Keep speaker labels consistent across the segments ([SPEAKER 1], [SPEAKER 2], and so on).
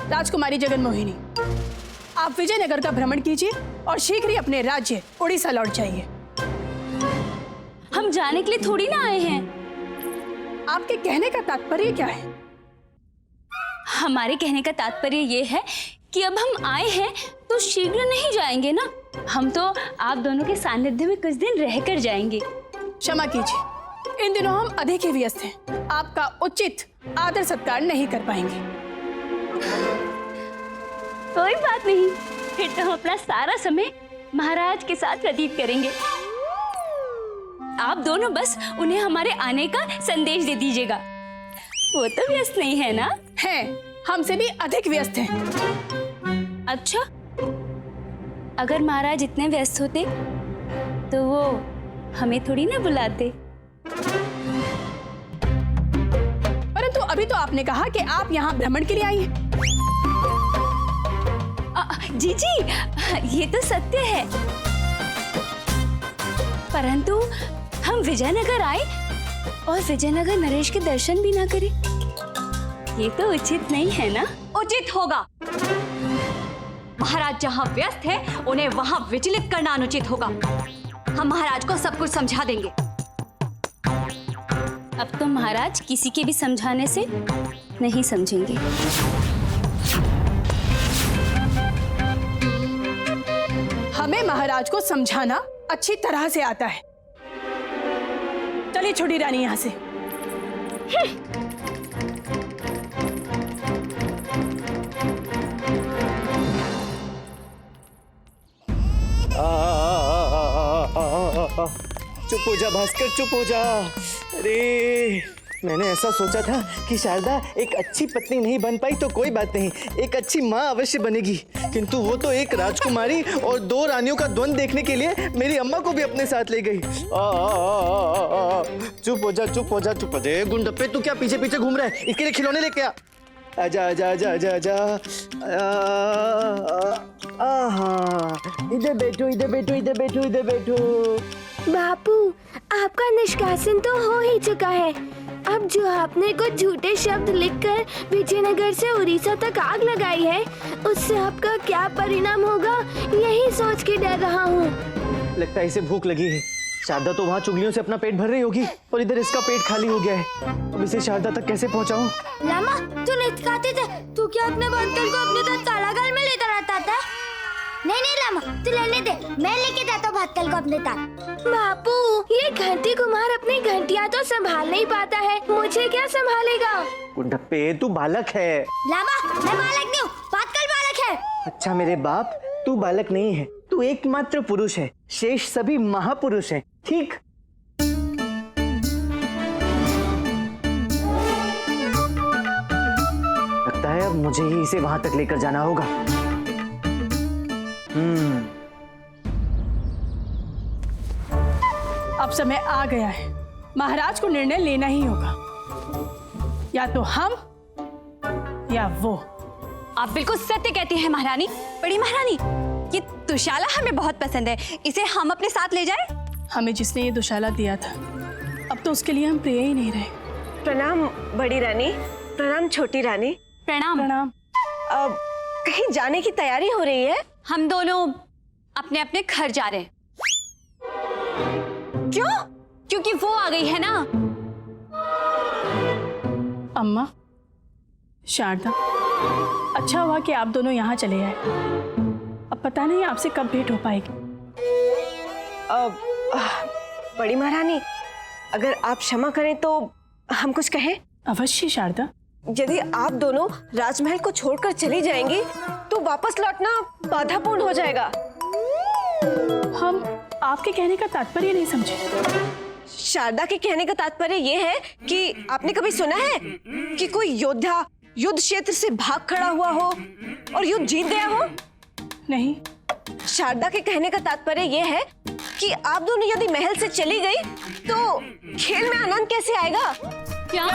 [SPEAKER 1] राजकुमारी जगन मोहिनी, आप विजयनगर का भ्रमण कीजिए और शीघ्र ही अपने राज्य उड़ीसा लौट जाइए।
[SPEAKER 2] हम जाने के लिए थोड़ी ना आए हैं।
[SPEAKER 1] आपके कहने का तात्पर्य क्या है?
[SPEAKER 2] हमारे कहने का तात्पर्य ये है कि अब हम आए हैं तो शीघ्र नहीं जाएंगे ना। हम तो आप दोनों के सानिध्य में कुछ दिन रहकर जाएंगे।
[SPEAKER 1] क्षमा कीजिए, इन दिनों हम अधिक ही व्यस्त हैं, आपका उचित आदर सत्कार नहीं कर पाएंगे।
[SPEAKER 2] कोई बात नहीं, फिर तो हम अपना सारा समय महाराज के साथ व्यतीत करेंगे। आप दोनों बस उन्हें हमारे आने का संदेश दे दीजिएगा। वो तो व्यस्त नहीं है ना?
[SPEAKER 1] हैं, हमसे भी अधिक व्यस्त हैं।
[SPEAKER 2] अच्छा, अगर महाराज इतने व्यस्त होते तो वो हमें थोड़ी ना बुलाते।
[SPEAKER 1] परंतु अभी तो आपने कहा कि आप यहाँ भ्रमण के लिए आई हैं।
[SPEAKER 2] जी जी, ये तो सत्य है, परंतु हम विजयनगर आए और विजयनगर नरेश के दर्शन भी ना करें, ये तो उचित नहीं है ना?
[SPEAKER 3] उचित होगा। महाराज जहाँ व्यस्त है उन्हें वहाँ विचलित करना अनुचित होगा। हम महाराज को सब कुछ समझा देंगे।
[SPEAKER 2] अब तो महाराज किसी के भी समझाने से नहीं समझेंगे।
[SPEAKER 1] हमें महाराज को समझाना अच्छी तरह से आता है। चलिए छोटी रानी यहाँ से।
[SPEAKER 4] चुप हो जा भास्कर, चुप हो जा। अरे मैंने ऐसा सोचा था कि शारदा एक अच्छी पत्नी नहीं बन पाई तो कोई बात नहीं, एक अच्छी माँ अवश्य बनेगी, किंतु वो तो एक राजकुमारी और दो रानियों का द्वंद देखने के लिए मेरी अम्मा को भी अपने साथ ले गई। चुप हो जा, चुप हो जा, चुप हो जा। गुंडप्पे तू क्या पीछे पीछे घूम रहा है? इसके लिए खिलौने लेके आ। आजा आजा आजा आजा आजा। इधर बैठो, इधर बैठो, इधर बैठो, इधर बैठो।
[SPEAKER 5] बापू, आपका निष्कासन तो हो ही चुका है। अब जो आपने कुछ झूठे शब्द लिखकर विजयनगर से उड़ीसा तक आग लगाई है, उससे आपका क्या परिणाम होगा यही सोच के डर रहा हूँ।
[SPEAKER 4] लगता है इसे भूख लगी है। शारदा तो वहाँ चुगलियों से अपना पेट भर रही होगी और इधर इसका पेट खाली हो गया है। अब इसे शारदा तक कैसे पहुँचाऊँ?
[SPEAKER 5] लामा, तू नहीं खाते थे, तू क्या अपने बर्तन को अपने साथ कारागार में लेता रहता था? नहीं नहीं लामा, तू लेने दे, मैं लेके जाता हूँ भातल को अपने साथ। बापू, ये घंटी कुमार अपनी घंटियाँ तो संभाल नहीं पाता है, मुझे क्या संभालेगा?
[SPEAKER 4] गुंडप्पे तू बालक है।
[SPEAKER 5] लामा, मैं बालक नहीं हूँ, भातल बालक है।
[SPEAKER 4] अच्छा मेरे बाप, तू बालक नहीं है, तू एकमात्र पुरुष है, शेष सभी महापुरुष हैं, ठीक? लगता है अब मुझे ही इसे वहां तक लेकर जाना होगा।
[SPEAKER 1] अब समय आ गया है, महाराज को निर्णय लेना ही होगा, या तो हम या वो।
[SPEAKER 3] आप बिल्कुल सत्य कहती हैं महारानी। बड़ी महारानी, ये दुशाला हमें बहुत पसंद है, इसे हम अपने साथ ले जाएं?
[SPEAKER 1] हमें जिसने ये दुशाला दिया था, अब तो उसके लिए हम प्रिय ही नहीं रहे।
[SPEAKER 6] प्रणाम बड़ी रानी। प्रणाम छोटी रानी।
[SPEAKER 3] प्रणाम।
[SPEAKER 1] प्रणाम।
[SPEAKER 6] अब कहीं जाने की तैयारी हो रही है?
[SPEAKER 3] हम दोनों अपने अपने घर जा रहे हैं। क्यों? क्योंकि वो आ गई है ना।
[SPEAKER 1] अम्मा, शारदा, अच्छा हुआ कि आप दोनों यहाँ चले आए। अब पता नहीं आपसे कब भेंट हो पाएगी।
[SPEAKER 6] बड़ी महारानी, अगर आप क्षमा करें तो हम कुछ कहें?
[SPEAKER 1] अवश्य शारदा।
[SPEAKER 6] यदि आप दोनों राजमहल को छोड़कर चली जाएंगी तो वापस लौटना बाधापूर्ण हो जाएगा।
[SPEAKER 1] हम आपके कहने का तात्पर्य नहीं समझे।
[SPEAKER 6] शारदा के कहने का तात्पर्य ये है कि आपने कभी सुना है कि कोई योद्धा युद्ध क्षेत्र से भाग खड़ा हुआ हो और युद्ध जीत गया हो?
[SPEAKER 1] नहीं।
[SPEAKER 6] शारदा के कहने का तात्पर्य ये है कि आप दोनों यदि महल से चली गई तो खेल में आनंद कैसे आएगा?
[SPEAKER 3] क्या?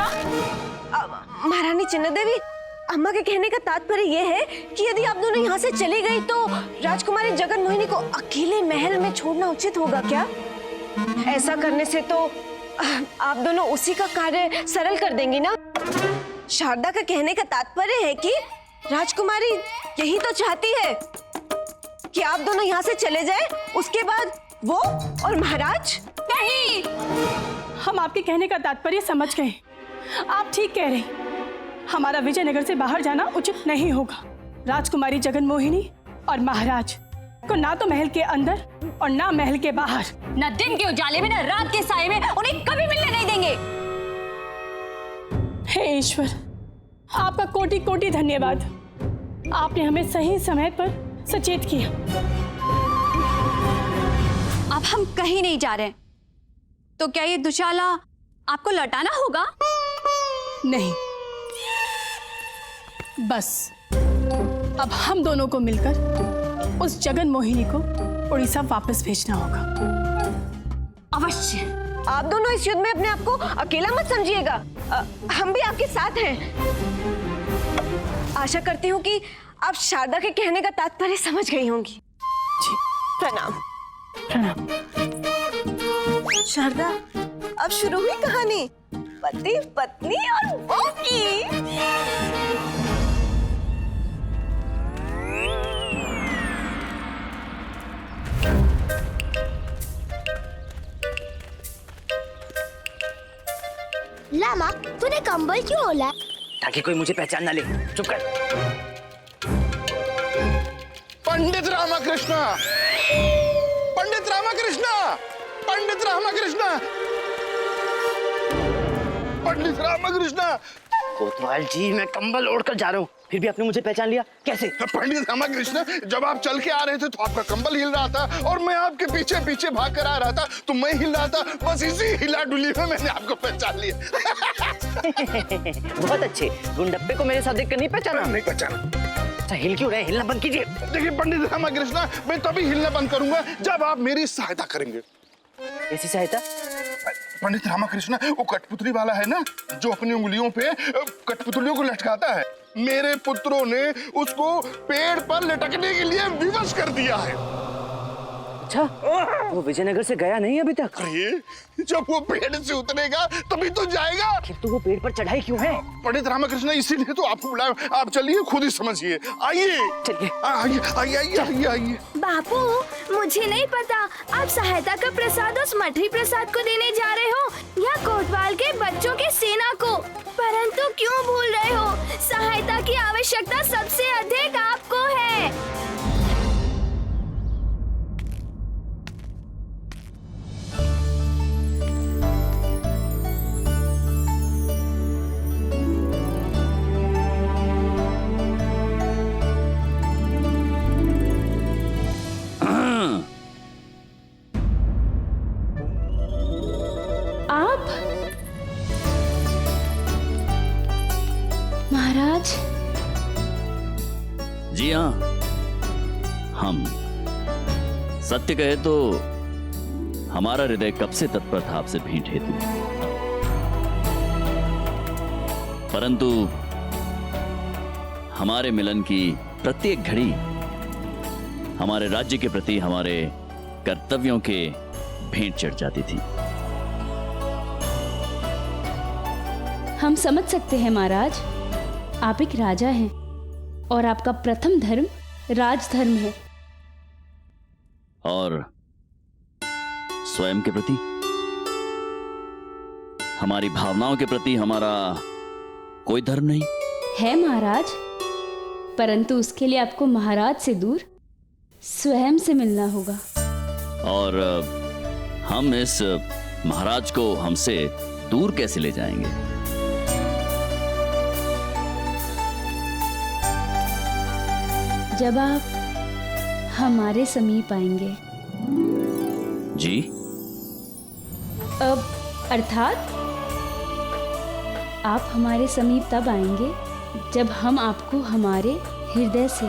[SPEAKER 6] महारानी चिन्ना देवी, अम्मा के कहने का तात्पर्य ये है कि यदि आप दोनों यहाँ से चली गई तो राजकुमारी जगन मोहिनी को अकेले महल में छोड़ना उचित होगा क्या? ऐसा करने से तो आप दोनों उसी का कार्य सरल कर देंगी ना। शारदा का कहने का तात्पर्य है कि राजकुमारी यही तो चाहती है कि आप दोनों यहाँ से चले जाए, उसके बाद वो और महाराज।
[SPEAKER 2] नहीं,
[SPEAKER 1] हम आपके कहने का तात्पर्य समझ गए। आप ठीक कह रहे हैं, हमारा विजयनगर से बाहर जाना उचित नहीं होगा। राजकुमारी जगन मोहिनी और महाराज को ना तो महल के अंदर और ना महल के बाहर,
[SPEAKER 3] न दिन के उजाले में न रात के साए में उन्हें कभी मिलने नहीं देंगे।
[SPEAKER 1] हे ईश्वर, आपका कोटि कोटि धन्यवाद। आपने हमें सही समय पर सचेत किया।
[SPEAKER 3] अब हम कहीं नहीं जा रहे, तो क्या ये दुशाला आपको लौटाना होगा?
[SPEAKER 1] नहीं, बस अब हम दोनों को मिलकर उस जगन मोहिनी को उड़ीसा वापस भेजना होगा।
[SPEAKER 3] अवश्य।
[SPEAKER 6] आप दोनों इस युद्ध में अपने आप को अकेला मत समझिएगा, हम भी आपके साथ हैं। आशा करती हूँ कि आप शारदा के कहने का तात्पर्य समझ गई होंगी।
[SPEAKER 1] जी,
[SPEAKER 6] प्रणाम।
[SPEAKER 1] प्रणाम।
[SPEAKER 6] शारदा, अब शुरू हुई कहानी पति, पत्नी और बहू की।
[SPEAKER 5] लामा, तूने कंबल क्यों ओला?
[SPEAKER 4] ताकि कोई मुझे पहचान ना ले। चुप कर।
[SPEAKER 7] पंडित रामकृष्ण, पंडित रामकृष्ण, पंडित रामकृष्ण, पंडित रामकृष्ण।
[SPEAKER 4] कोतवाल जी, मैं कंबल ओढ़कर जा रहा हूँ, फिर भी आपने मुझे पहचान लिया कैसे?
[SPEAKER 7] पंडित रामकृष्ण, जब आप चल के आ रहे थे तो आपका कंबल हिल रहा था और मैं आपके पीछे पीछे भाग कर आ रहा था तो मैं हिल रहा था। बस इसी हिला डुली में मैंने आपको पहचान लिया।
[SPEAKER 4] बहुत अच्छे। गुंडप्पे को मेरे साथ देखकर नहीं पहचाना?
[SPEAKER 7] नहीं पहचाना।
[SPEAKER 4] अच्छा, हिल क्यों रहे? हिलना बंद कीजिए।
[SPEAKER 7] देखिए पंडित रामकृष्ण, मैं तभी हिलना बंद करूंगा जब आप मेरी सहायता करेंगे।
[SPEAKER 4] कैसी सहायता?
[SPEAKER 7] पंडित रामकृष्ण, वो कठपुतली वाला है ना, जो अपनी उंगलियों पे कठपुतलियों को लटकाता है, मेरे पुत्रों ने उसको पेड़ पर लटकने के लिए विवश कर दिया है।
[SPEAKER 4] अच्छा, वो विजयनगर से गया नहीं अभी तक?
[SPEAKER 7] अरे जब वो पेड़ से उतरेगा तभी तो जाएगा।
[SPEAKER 4] किंतु वो पेड़ पर चढ़ाई क्यों है?
[SPEAKER 7] पंडित रामकृष्ण, इसीलिए तो आपको बुलाया। आप चलिए, खुद ही समझिए। आइए
[SPEAKER 4] चलिए।
[SPEAKER 7] आइए आइए आइए आइए आइए।
[SPEAKER 5] बापू, मुझे नहीं पता आप सहायता का प्रसाद उस मठरी प्रसाद को देने जा रहे हो या कोतवाल के बच्चों की सेना को, परंतु क्यों भूल रहे हो, सहायता की आवश्यकता सबसे अधिक आपको है।
[SPEAKER 2] महाराज।
[SPEAKER 8] जी हाँ, हम सत्य कहे तो हमारा हृदय कब से तत्पर था आपसे भेंट हेतु, परंतु हमारे मिलन की प्रत्येक घड़ी हमारे राज्य के प्रति हमारे कर्तव्यों के भेंट चढ़ जाती थी।
[SPEAKER 2] हम समझ सकते हैं महाराज, आप एक राजा हैं और आपका प्रथम धर्म राजधर्म है।
[SPEAKER 8] और स्वयं के प्रति, हमारी भावनाओं के प्रति हमारा कोई धर्म नहीं
[SPEAKER 2] है महाराज, परंतु उसके लिए आपको महाराज से दूर स्वयं से मिलना होगा।
[SPEAKER 8] और हम इस महाराज को हमसे दूर कैसे ले जाएंगे?
[SPEAKER 2] जब आप हमारे समीप आएंगे।
[SPEAKER 8] जी?
[SPEAKER 2] अब अर्थात आप हमारे समीप तब आएंगे जब हम आपको हमारे हृदय से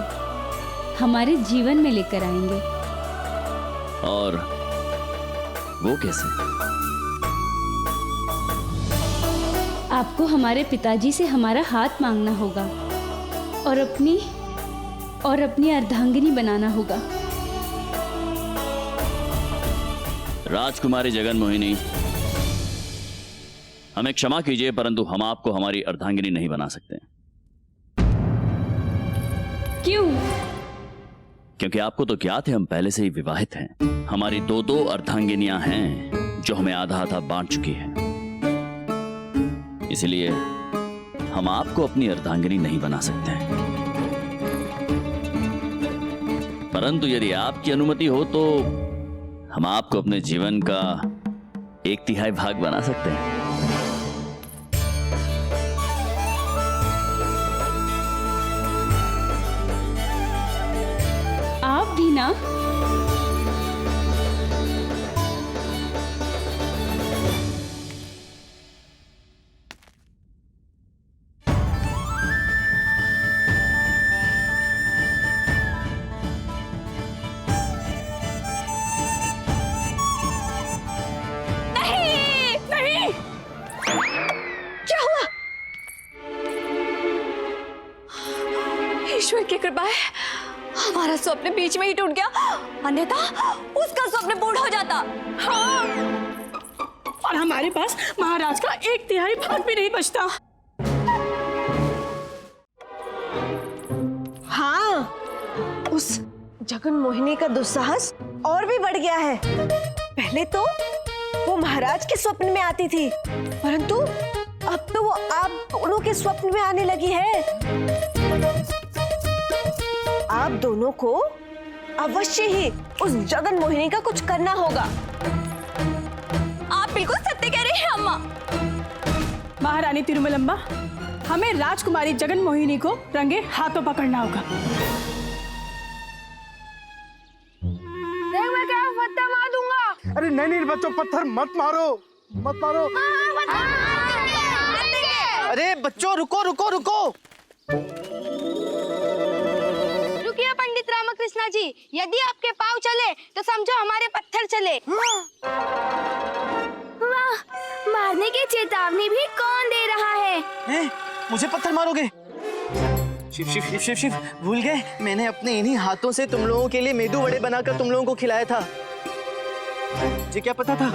[SPEAKER 2] हमारे जीवन में लेकर आएंगे।
[SPEAKER 8] और वो कैसे?
[SPEAKER 2] आपको हमारे पिताजी से हमारा हाथ मांगना होगा और अपनी अर्धांगिनी बनाना होगा।
[SPEAKER 8] राजकुमारी जगन मोहिनी, हमें क्षमा कीजिए, परंतु हम आपको हमारी अर्धांगिनी नहीं बना सकते।
[SPEAKER 2] क्यों?
[SPEAKER 8] क्योंकि आपको तो ज्ञात है हम पहले से ही विवाहित हैं। हमारी दो अर्धांगिनियां हैं जो हमें आधा आधा बांट चुकी हैं। इसलिए हम आपको अपनी अर्धांगिनी नहीं बना सकते हैं। परंतु यदि आपकी अनुमति हो तो हम आपको अपने जीवन का 1/3 भाग बना सकते हैं।
[SPEAKER 2] आप भी ना?
[SPEAKER 1] नहीं।
[SPEAKER 6] क्या हुआ? ईश्वर की कृपा है हमारा स्वप्न बीच में ही टूट गया, अन्यथा उसका स्वप्न पूर्ण हो जाता।
[SPEAKER 1] हाँ, और हमारे पास महाराज का 1/3 भाग भी नहीं बचता।
[SPEAKER 6] हाँ, उस जगन मोहिनी का दुस्साहस और भी बढ़ गया है। पहले तो वो महाराज के स्वप्न में आती थी, परंतु अब तो वो आप दोनों के स्वप्न में आने लगी है। आप दोनों को अवश्य ही उस जगन मोहिनी का कुछ करना होगा।
[SPEAKER 3] आप बिल्कुल सत्य कह रही हैं अम्मा।
[SPEAKER 1] महारानी तिरुमलम्बा, हमें राजकुमारी जगन मोहिनी को रंगे हाथों पकड़ना होगा।
[SPEAKER 5] देख मैं क्या पत्थर मार दूंगा।
[SPEAKER 7] अरे नहीं बच्चों, पत्थर मत मारो, मत मारो।
[SPEAKER 4] अरे बच्चों रुको रुको रुको।
[SPEAKER 5] रुकिए पंडित रामकृष्णा जी, यदि आपके पाँव चले तो समझो हमारे पत्थर चले। वाह, मारने की चेतावनी भी कौन दे रहा है?
[SPEAKER 4] हैं? मुझे पत्थर मारोगे? शिव शिव शिव शिव शिव, भूल गए मैंने अपने इन्हीं हाथों से तुम लोगों के लिए मेदू वड़े बनाकर तुम लोगों को खिलाया था। मुझे क्या पता था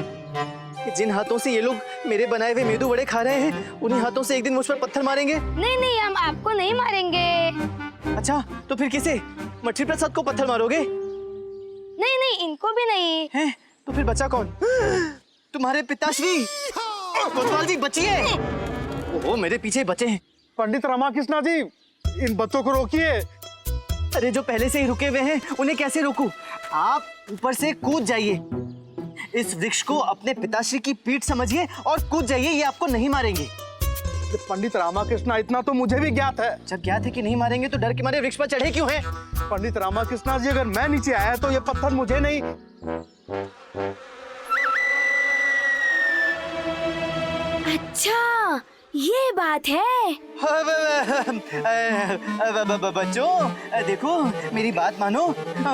[SPEAKER 4] कि जिन हाथों से ये लोग मेरे बनाए हुए मेदू वड़े खा रहे हैं, उन्हीं हाथों से एक दिन मुझ पर पत्थर मारेंगे।
[SPEAKER 5] नहीं, हम आपको नहीं मारेंगे।
[SPEAKER 4] अच्छा, तो फिर किसे? मछली प्रसाद को पत्थर मारोगे?
[SPEAKER 5] नहीं, इनको भी नहीं।
[SPEAKER 4] हैं? तो फिर बचा कौन? तुम्हारे पिताश्री कोतवाल जी, बचिए। ओहो, मेरे पीछे बचे हैं।
[SPEAKER 7] पंडित रामकृष्णा जी, इन बच्चों को रोकिए।
[SPEAKER 4] अरे जो पहले से ही रुके हुए हैं उन्हें कैसे रोकूं? आप ऊपर से कूद जाइए, इस वृक्ष को अपने पिताश्री की पीठ समझिए और कूद जाइए, ये आपको नहीं मारेंगे।
[SPEAKER 7] पंडित रामकृष्णा, इतना तो मुझे भी ज्ञात है।
[SPEAKER 4] जब ज्ञात है कि नहीं मारेंगे तो डर के मारे वृक्ष पर चढ़े क्यों हैं?
[SPEAKER 7] पंडित रामकृष्णा जी, अगर मैं नीचे आया तो ये पत्थर मुझे नहीं।
[SPEAKER 5] अच्छा, ये बात है।
[SPEAKER 4] बच्चों देखो, मेरी बात मानो।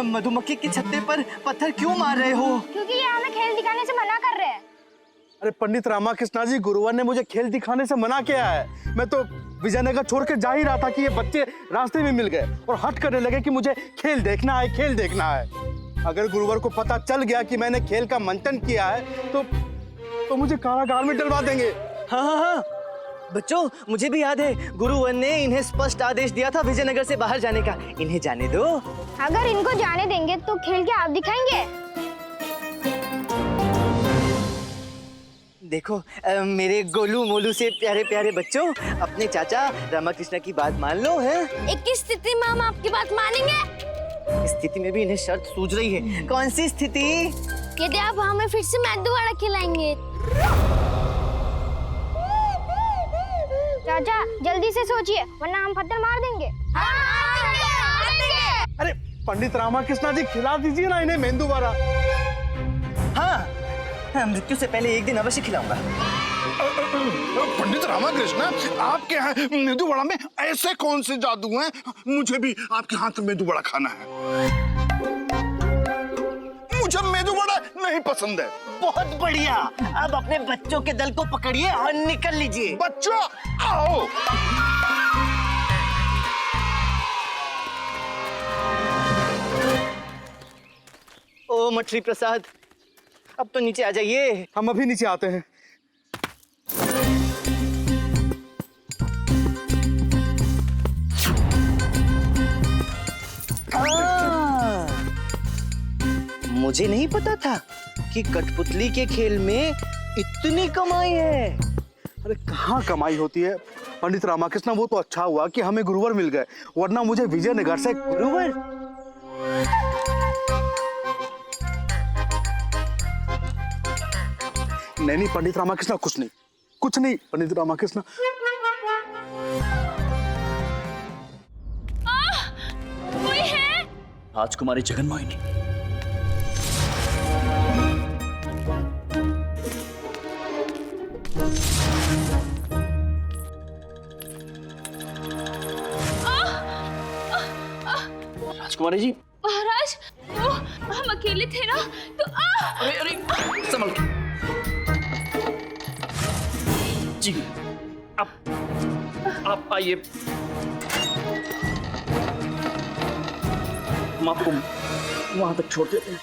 [SPEAKER 4] मधुमक्खी के छत्ते पर पत्थर क्यों मार रहे हो?
[SPEAKER 5] क्योंकि ये हमें खेल दिखाने से मना कर रहे हैं।
[SPEAKER 7] अरे पंडित रामकृष्णा जी, गुरुवर ने मुझे खेल दिखाने से मना किया है। मैं तो विजयनगर छोड़ के जा ही रहा था कि ये बच्चे रास्ते में मिल गए और हट करने लगे कि मुझे खेल देखना है, खेल देखना है। अगर गुरुवर को पता चल गया कि मैंने खेल का मंथन किया है तो मुझे कारागार में डलवा देंगे।
[SPEAKER 4] हाँ, बच्चों मुझे भी याद है, गुरुवर ने इन्हें स्पष्ट आदेश दिया था विजयनगर से बाहर जाने का। इन्हें जाने दो।
[SPEAKER 5] अगर इनको जाने देंगे तो खेल के आप दिखाएंगे।
[SPEAKER 4] देखो मेरे गोलू मोलू से प्यारे प्यारे बच्चों, अपने चाचा रामकृष्ण की बात मान लो। है
[SPEAKER 5] एक स्थिति में हम आपकी बात मानेंगे।
[SPEAKER 4] इस स्थिति में भी इन्हें शर्त सूझ रही है। कौन सी स्थिति?
[SPEAKER 5] यदि आप हमें फिर से मेदू वड़ा खिलाएंगे। चाचा जल्दी से सोचिए, वरना हम पत्थर मार देंगे।
[SPEAKER 7] अरे पंडित रामकृष्णा जी, खिला दीजिए ना इन्हें मेंदू वड़ा।
[SPEAKER 4] हाँ, मृत्यु से पहले एक दिन अवश्य खिलाऊंगा।
[SPEAKER 7] पंडित रामकृष्ण, आपके यहाँ मेदू वड़ा में ऐसे कौन से जादू हैं? मुझे भी आपके हाथ में मेदू वड़ा खाना है। मुझे मेदू वड़ा नहीं पसंद है।
[SPEAKER 4] बहुत बढ़िया, अब अपने बच्चों के दल को पकड़िए और निकल लीजिए।
[SPEAKER 7] बच्चों आओ।
[SPEAKER 4] ओ मछली प्रसाद, अब तो नीचे आ जाइए।
[SPEAKER 7] हम अभी नीचे आते हैं।
[SPEAKER 4] मुझे नहीं पता था कि कठपुतली के खेल में इतनी कमाई है।
[SPEAKER 9] अरे कहाँ कमाई होती है पंडित रामाकृष्ण, वो तो अच्छा हुआ कि हमें गुरुवर मिल गए, वरना मुझे विजयनगर से
[SPEAKER 4] गुरुवर?
[SPEAKER 9] नहीं पंडित रामाकृष्ण, कुछ नहीं पंडित रामाकृष्ण।
[SPEAKER 2] कोई है?
[SPEAKER 8] राजकुमारी जगन मोहिनी। राजकुमारी जी।
[SPEAKER 2] महाराज, वो हम अकेले थे ना, तो
[SPEAKER 8] अरे संभल के। जी आप आइए, हम आपको वहां तक छोड़ देते हैं।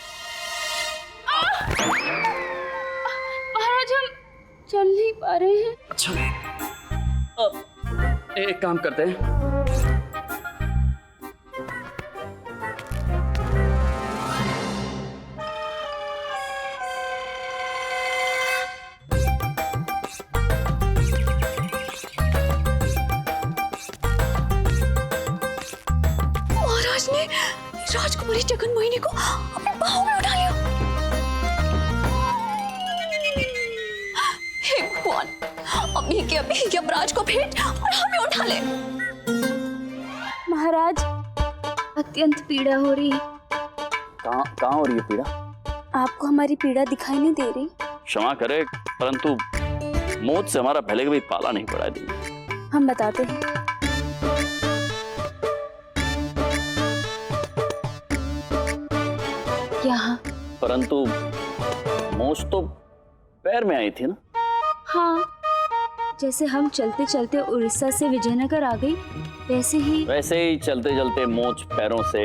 [SPEAKER 2] महाराज, हम चल नहीं पा रहे हैं।
[SPEAKER 8] अच्छा, अब एक काम करते हैं,
[SPEAKER 3] महाराज ने राजकुमारी जगन मोहिनी को अपनी बाहों में उठा लिया। हे भगवान, अभी के अभी यमराज को भेंट और हमें उठा ले।
[SPEAKER 2] महाराज, अत्यंत पीड़ा हो रही है।
[SPEAKER 8] कहाँ हो रही है पीड़ा?
[SPEAKER 2] आपको हमारी पीड़ा दिखाई नहीं दे रही?
[SPEAKER 8] क्षमा करे, परंतु मौत से हमारा पहले कभी पाला नहीं पड़ा है।
[SPEAKER 2] हम बताते हैं। यहाँ।
[SPEAKER 8] परंतु मोच तो पैर में आई थी ना?
[SPEAKER 2] हाँ, जैसे हम चलते चलते उड़ीसा से विजयनगर आ गई, वैसे ही
[SPEAKER 8] चलते चलते मोच पैरों से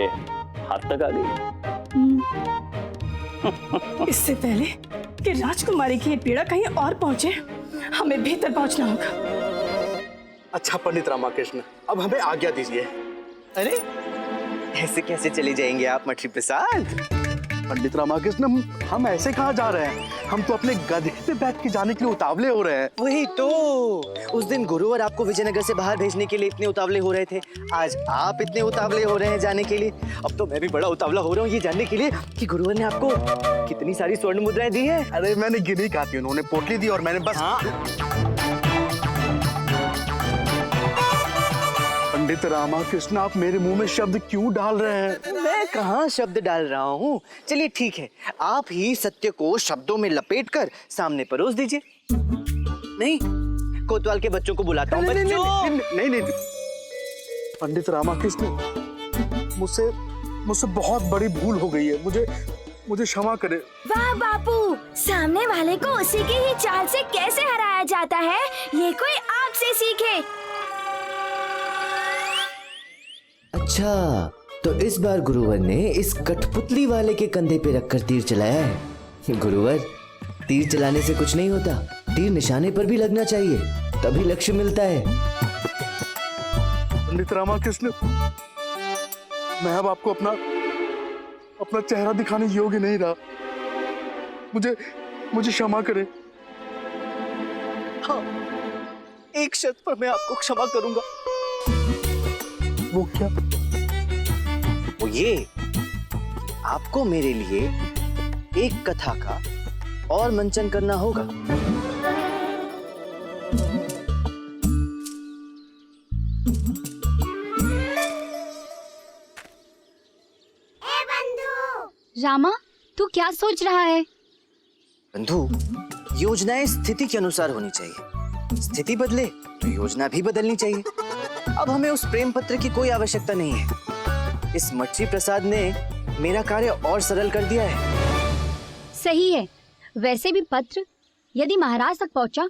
[SPEAKER 8] हाथ तक आ गई।
[SPEAKER 1] इससे पहले कि राजकुमारी की ये पीड़ा कहीं और पहुंचे, हमें भीतर पहुंचना होगा।
[SPEAKER 9] अच्छा पंडित रामाकृष्ण, अब हमें आज्ञा दीजिए।
[SPEAKER 4] अरे ऐसे कैसे चले जाएंगे आप मंत्री प्रसाद?
[SPEAKER 9] पंडित रामाकृष्ण, हम ऐसे कहाँ जा रहे हैं? हम तो अपने गधे पे बैठ के जाने के लिए उतावले हो रहे हैं।
[SPEAKER 4] वही तो, उस दिन गुरुवर आपको विजयनगर से बाहर भेजने के लिए इतने उतावले हो रहे थे, आज आप इतने उतावले हो रहे हैं जाने के लिए। अब तो मैं भी बड़ा उतावला हो रहा हूँ ये जानने के लिए कि गुरुवर ने आपको कितनी सारी स्वर्ण मुद्राएं दी है।
[SPEAKER 9] अरे मैंने गिनी कहा थी, उन्होंने पोटली दी और मैंने बस। पंडित रामाकृष्ण, आप मेरे मुंह में शब्द क्यों डाल रहे हैं?
[SPEAKER 4] मैं कहाँ शब्द डाल रहा हूँ। चलिए ठीक है, आप ही सत्य को शब्दों में लपेटकर सामने परोस दीजिए। नहीं, कोतवाल के बच्चों को बुलाता हूँ।
[SPEAKER 9] नहीं, पंडित रामाकृष्ण, मुझसे बहुत बड़ी भूल हो गई है, मुझे क्षमा करें।
[SPEAKER 5] वाह बापू, सामने वाले को उसी की ही चाल से कैसे हराया जाता है, ये कोई आपसे सीखे।
[SPEAKER 10] अच्छा, तो इस बार गुरुवर ने इस कठपुतली वाले के कंधे पे रखकर तीर चलाया है। गुरुवर, तीर चलाने से कुछ नहीं होता, तीर निशाने पर भी लगना चाहिए, तभी लक्ष्य मिलता है।
[SPEAKER 9] पंडित रामाकृष्ण, मैं अब आपको अपना चेहरा दिखाने योग्य नहीं रहा, मुझे क्षमा करें।
[SPEAKER 4] हाँ, एक शर्त पर मैं आपको क्षमा करूंगा।
[SPEAKER 9] वो क्या?
[SPEAKER 4] वो ये, आपको मेरे लिए एक कथा का और मंचन करना होगा।
[SPEAKER 3] रामा, तू क्या सोच रहा है?
[SPEAKER 4] बंधु, योजनाएं स्थिति के अनुसार होनी चाहिए, स्थिति बदले तो योजना भी बदलनी चाहिए। अब हमें उस प्रेम पत्र की कोई आवश्यकता नहीं है। इस मच्छी प्रसाद ने मेरा कार्य और सरल कर दिया है।
[SPEAKER 3] सही है, वैसे भी पत्र यदि महाराज तक पहुंचा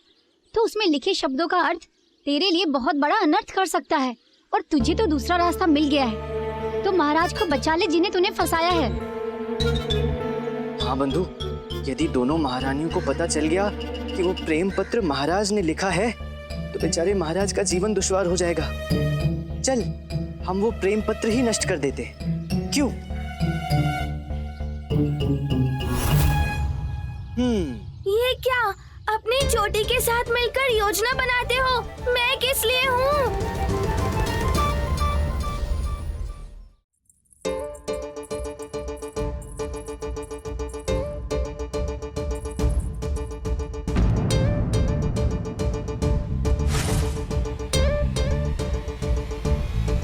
[SPEAKER 3] तो उसमें लिखे शब्दों का अर्थ तेरे लिए बहुत बड़ा अनर्थ कर सकता है, और तुझे तो दूसरा रास्ता मिल गया है, तो महाराज को बचा ले जिन्हें तूने फंसाया है।
[SPEAKER 4] हाँ बंधु, यदि दोनों महारानियों को पता चल गया कि वो प्रेम पत्र महाराज ने लिखा है, तो बेचारे महाराज का जीवन दुश्वार हो जाएगा। चल, हम वो प्रेम पत्र ही नष्ट कर देते, क्यों?
[SPEAKER 5] ये क्या? अपनी चोटी के साथ मिलकर योजना बनाते हो? मैं किस लिए हूँ?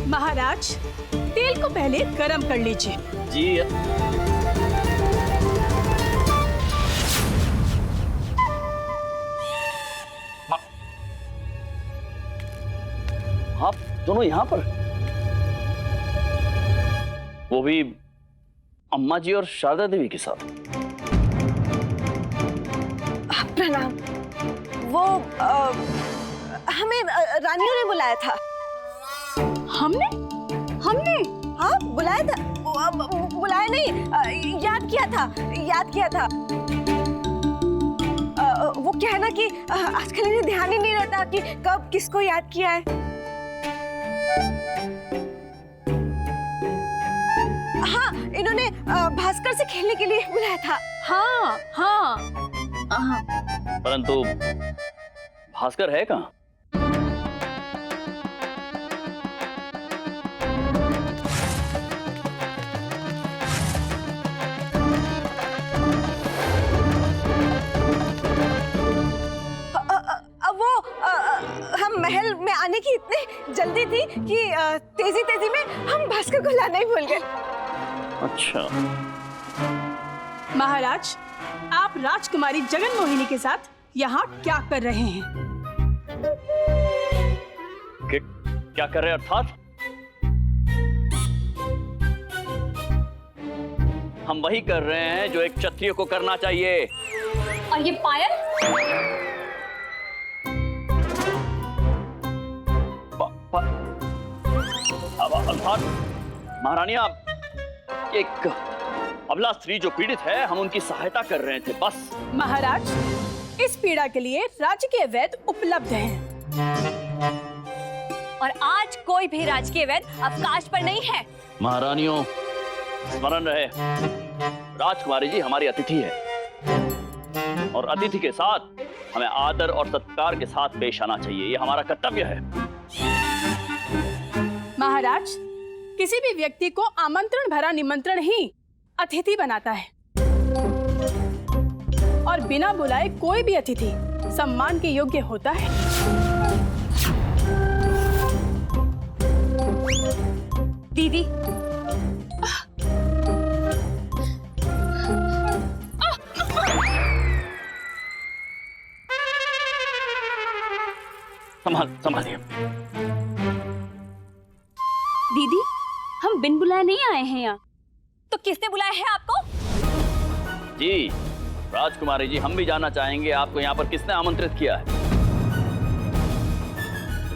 [SPEAKER 1] महाराज, तेल को पहले गरम कर लीजिए।
[SPEAKER 8] जी। आप दोनों यहाँ पर? वो भी अम्मा जी और शारदा देवी के साथ?
[SPEAKER 6] प्रणाम। वो हमें रानियों ने बुलाया था।
[SPEAKER 1] हमने?
[SPEAKER 6] हाँ, बुलाया था। बुलाया नहीं, याद किया था। वो क्या है ना कि आजकल इन्हें ध्यान ही नहीं रहता कि कब किसको याद किया है। हाँ, इन्होंने भास्कर से खेलने के लिए बुलाया था।
[SPEAKER 2] हाँ।
[SPEAKER 8] परंतु भास्कर है कहाँ?
[SPEAKER 6] हम महल में आने की इतनी जल्दी थी कि तेजी में हम भास्कर को लाना ही भूल गए।
[SPEAKER 8] अच्छा।
[SPEAKER 1] महाराज, आप राजकुमारी जगन मोहिनी के साथ यहाँ क्या कर रहे हैं?
[SPEAKER 8] क्या कर रहे हैं अर्थात? हम वही कर रहे हैं जो एक क्षत्रिय को करना चाहिए।
[SPEAKER 2] और ये पायल?
[SPEAKER 8] अर्थात महारानी, आप एक अबला स्त्री जो पीड़ित है, हम उनकी सहायता कर रहे थे बस।
[SPEAKER 1] महाराज, इस पीड़ा के लिए राजकीय वैद्य उपलब्ध हैं।
[SPEAKER 2] और आज कोई भी राजकीय वैद्य अवकाश पर नहीं है।
[SPEAKER 8] महारानियों, स्मरण रहे, राजकुमारी जी हमारी अतिथि है और अतिथि के साथ हमें आदर और सत्कार के साथ पेश आना चाहिए। ये हमारा कर्तव्य है।
[SPEAKER 1] महाराज, किसी भी व्यक्ति को आमंत्रण भरा निमंत्रण ही अतिथि बनाता है और बिना बुलाए कोई भी अतिथि सम्मान के योग्य होता है।
[SPEAKER 2] दीदी,
[SPEAKER 8] संभालिए।
[SPEAKER 2] दीदी, हम बिन बुलाए नहीं आए हैं यहाँ। तो किसने बुलाया है आपको?
[SPEAKER 8] जी राजकुमारी जी, हम भी जानना चाहेंगे आपको यहाँ पर किसने आमंत्रित किया है?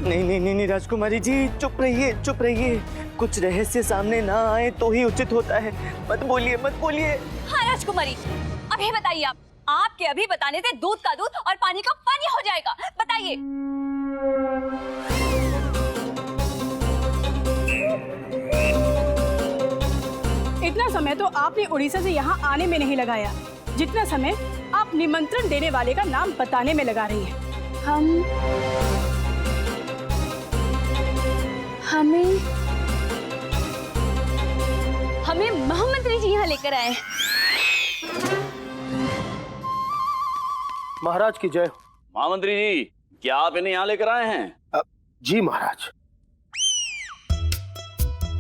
[SPEAKER 4] नहीं राजकुमारी जी, चुप रहिए। कुछ रहस्य सामने ना आए तो ही उचित होता है। मत बोलिए।
[SPEAKER 2] हाँ राजकुमारी, अभी बताइए। आपके अभी बताने से दूध का दूध और पानी का पानी हो जाएगा। बताइए।
[SPEAKER 1] इतना समय तो आपने उड़ीसा से यहाँ आने में नहीं लगाया जितना समय आप निमंत्रण देने वाले का नाम बताने में लगा रही हैं।
[SPEAKER 2] हमें महामंत्री जी यहाँ लेकर आए।
[SPEAKER 9] महाराज की जय।
[SPEAKER 8] महामंत्री जी, क्या आप इन्हें यहाँ लेकर आए हैं?
[SPEAKER 9] जी महाराज।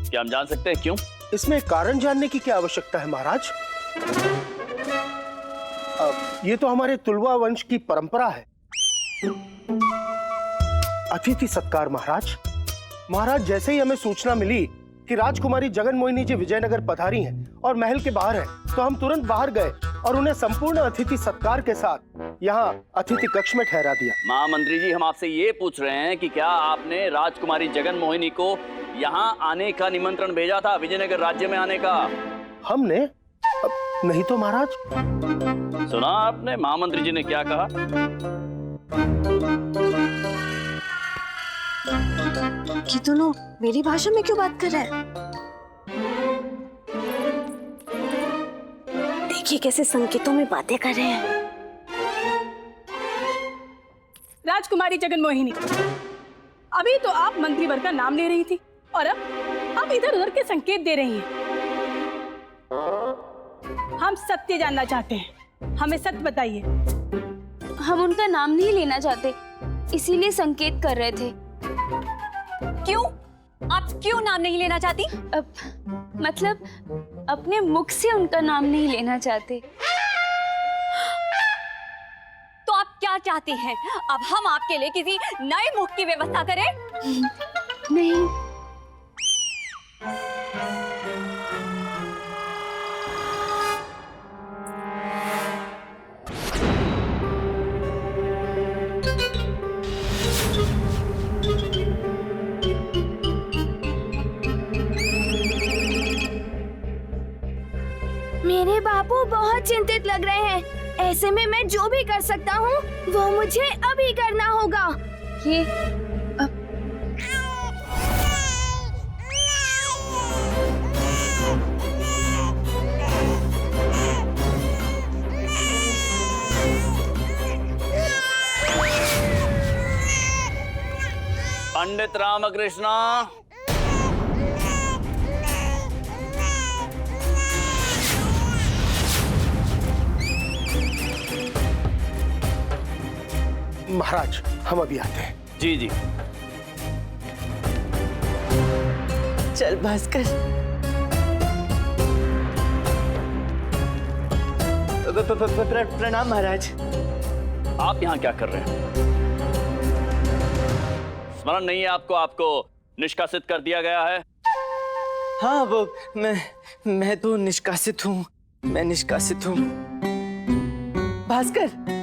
[SPEAKER 8] क्या हम जान सकते हैं क्यों?
[SPEAKER 9] इसमें कारण जानने की क्या आवश्यकता है महाराज? ये तो हमारे तुलवा वंश की परंपरा है, अतिथि सत्कार। महाराज, जैसे ही हमें सूचना मिली कि राजकुमारी जगन मोहिनी जी विजयनगर पधारी हैं और महल के बाहर हैं, तो हम तुरंत बाहर गए और उन्हें संपूर्ण अतिथि सत्कार के साथ यहाँ अतिथि कक्ष में ठहरा दिया।
[SPEAKER 8] महामंत्री जी, हम आपसे ये पूछ रहे हैं कि क्या आपने राजकुमारी जगन मोहिनी को यहाँ आने का निमंत्रण भेजा था, विजयनगर राज्य में आने का?
[SPEAKER 9] हमने? नहीं तो महाराज।
[SPEAKER 8] सुना आपने महामंत्री जी ने क्या कहा?
[SPEAKER 6] ये दोनों मेरी भाषा में क्यों बात कर रहे हैं? देखिए कैसे संकेतों में बातें कर रहे हैं।
[SPEAKER 1] राजकुमारी जगन मोहिनी। अभी तो आप मंत्रीवर का नाम ले रही थी और अब इधर उधर के संकेत दे रही हैं। हम सत्य जानना चाहते हैं, हमें सत्य बताइए।
[SPEAKER 2] हम उनका नाम नहीं लेना चाहते, इसीलिए संकेत कर रहे थे।
[SPEAKER 6] क्यों? आप क्यों नाम नहीं लेना चाहती?
[SPEAKER 2] मतलब अपने मुख से उनका नाम नहीं लेना चाहते।
[SPEAKER 6] तो आप क्या चाहती हैं? अब हम आपके लिए किसी नए मुख की व्यवस्था करें?
[SPEAKER 2] नहीं,
[SPEAKER 5] मेरे बापू बहुत चिंतित लग रहे हैं। ऐसे में मैं जो भी कर सकता हूँ वो मुझे अभी करना होगा।
[SPEAKER 2] ये
[SPEAKER 8] पंडित रामकृष्ण,
[SPEAKER 9] महाराज हम अभी आते हैं।
[SPEAKER 8] जी जी।
[SPEAKER 4] चल भास्कर। प्रणाम महाराज।
[SPEAKER 8] आप यहाँ क्या कर रहे हैं? स्मरण नहीं है आपको? आपको निष्कासित कर दिया गया है।
[SPEAKER 4] हाँ वो मैं तो निष्कासित हूँ, मैं निष्कासित हूँ। भास्कर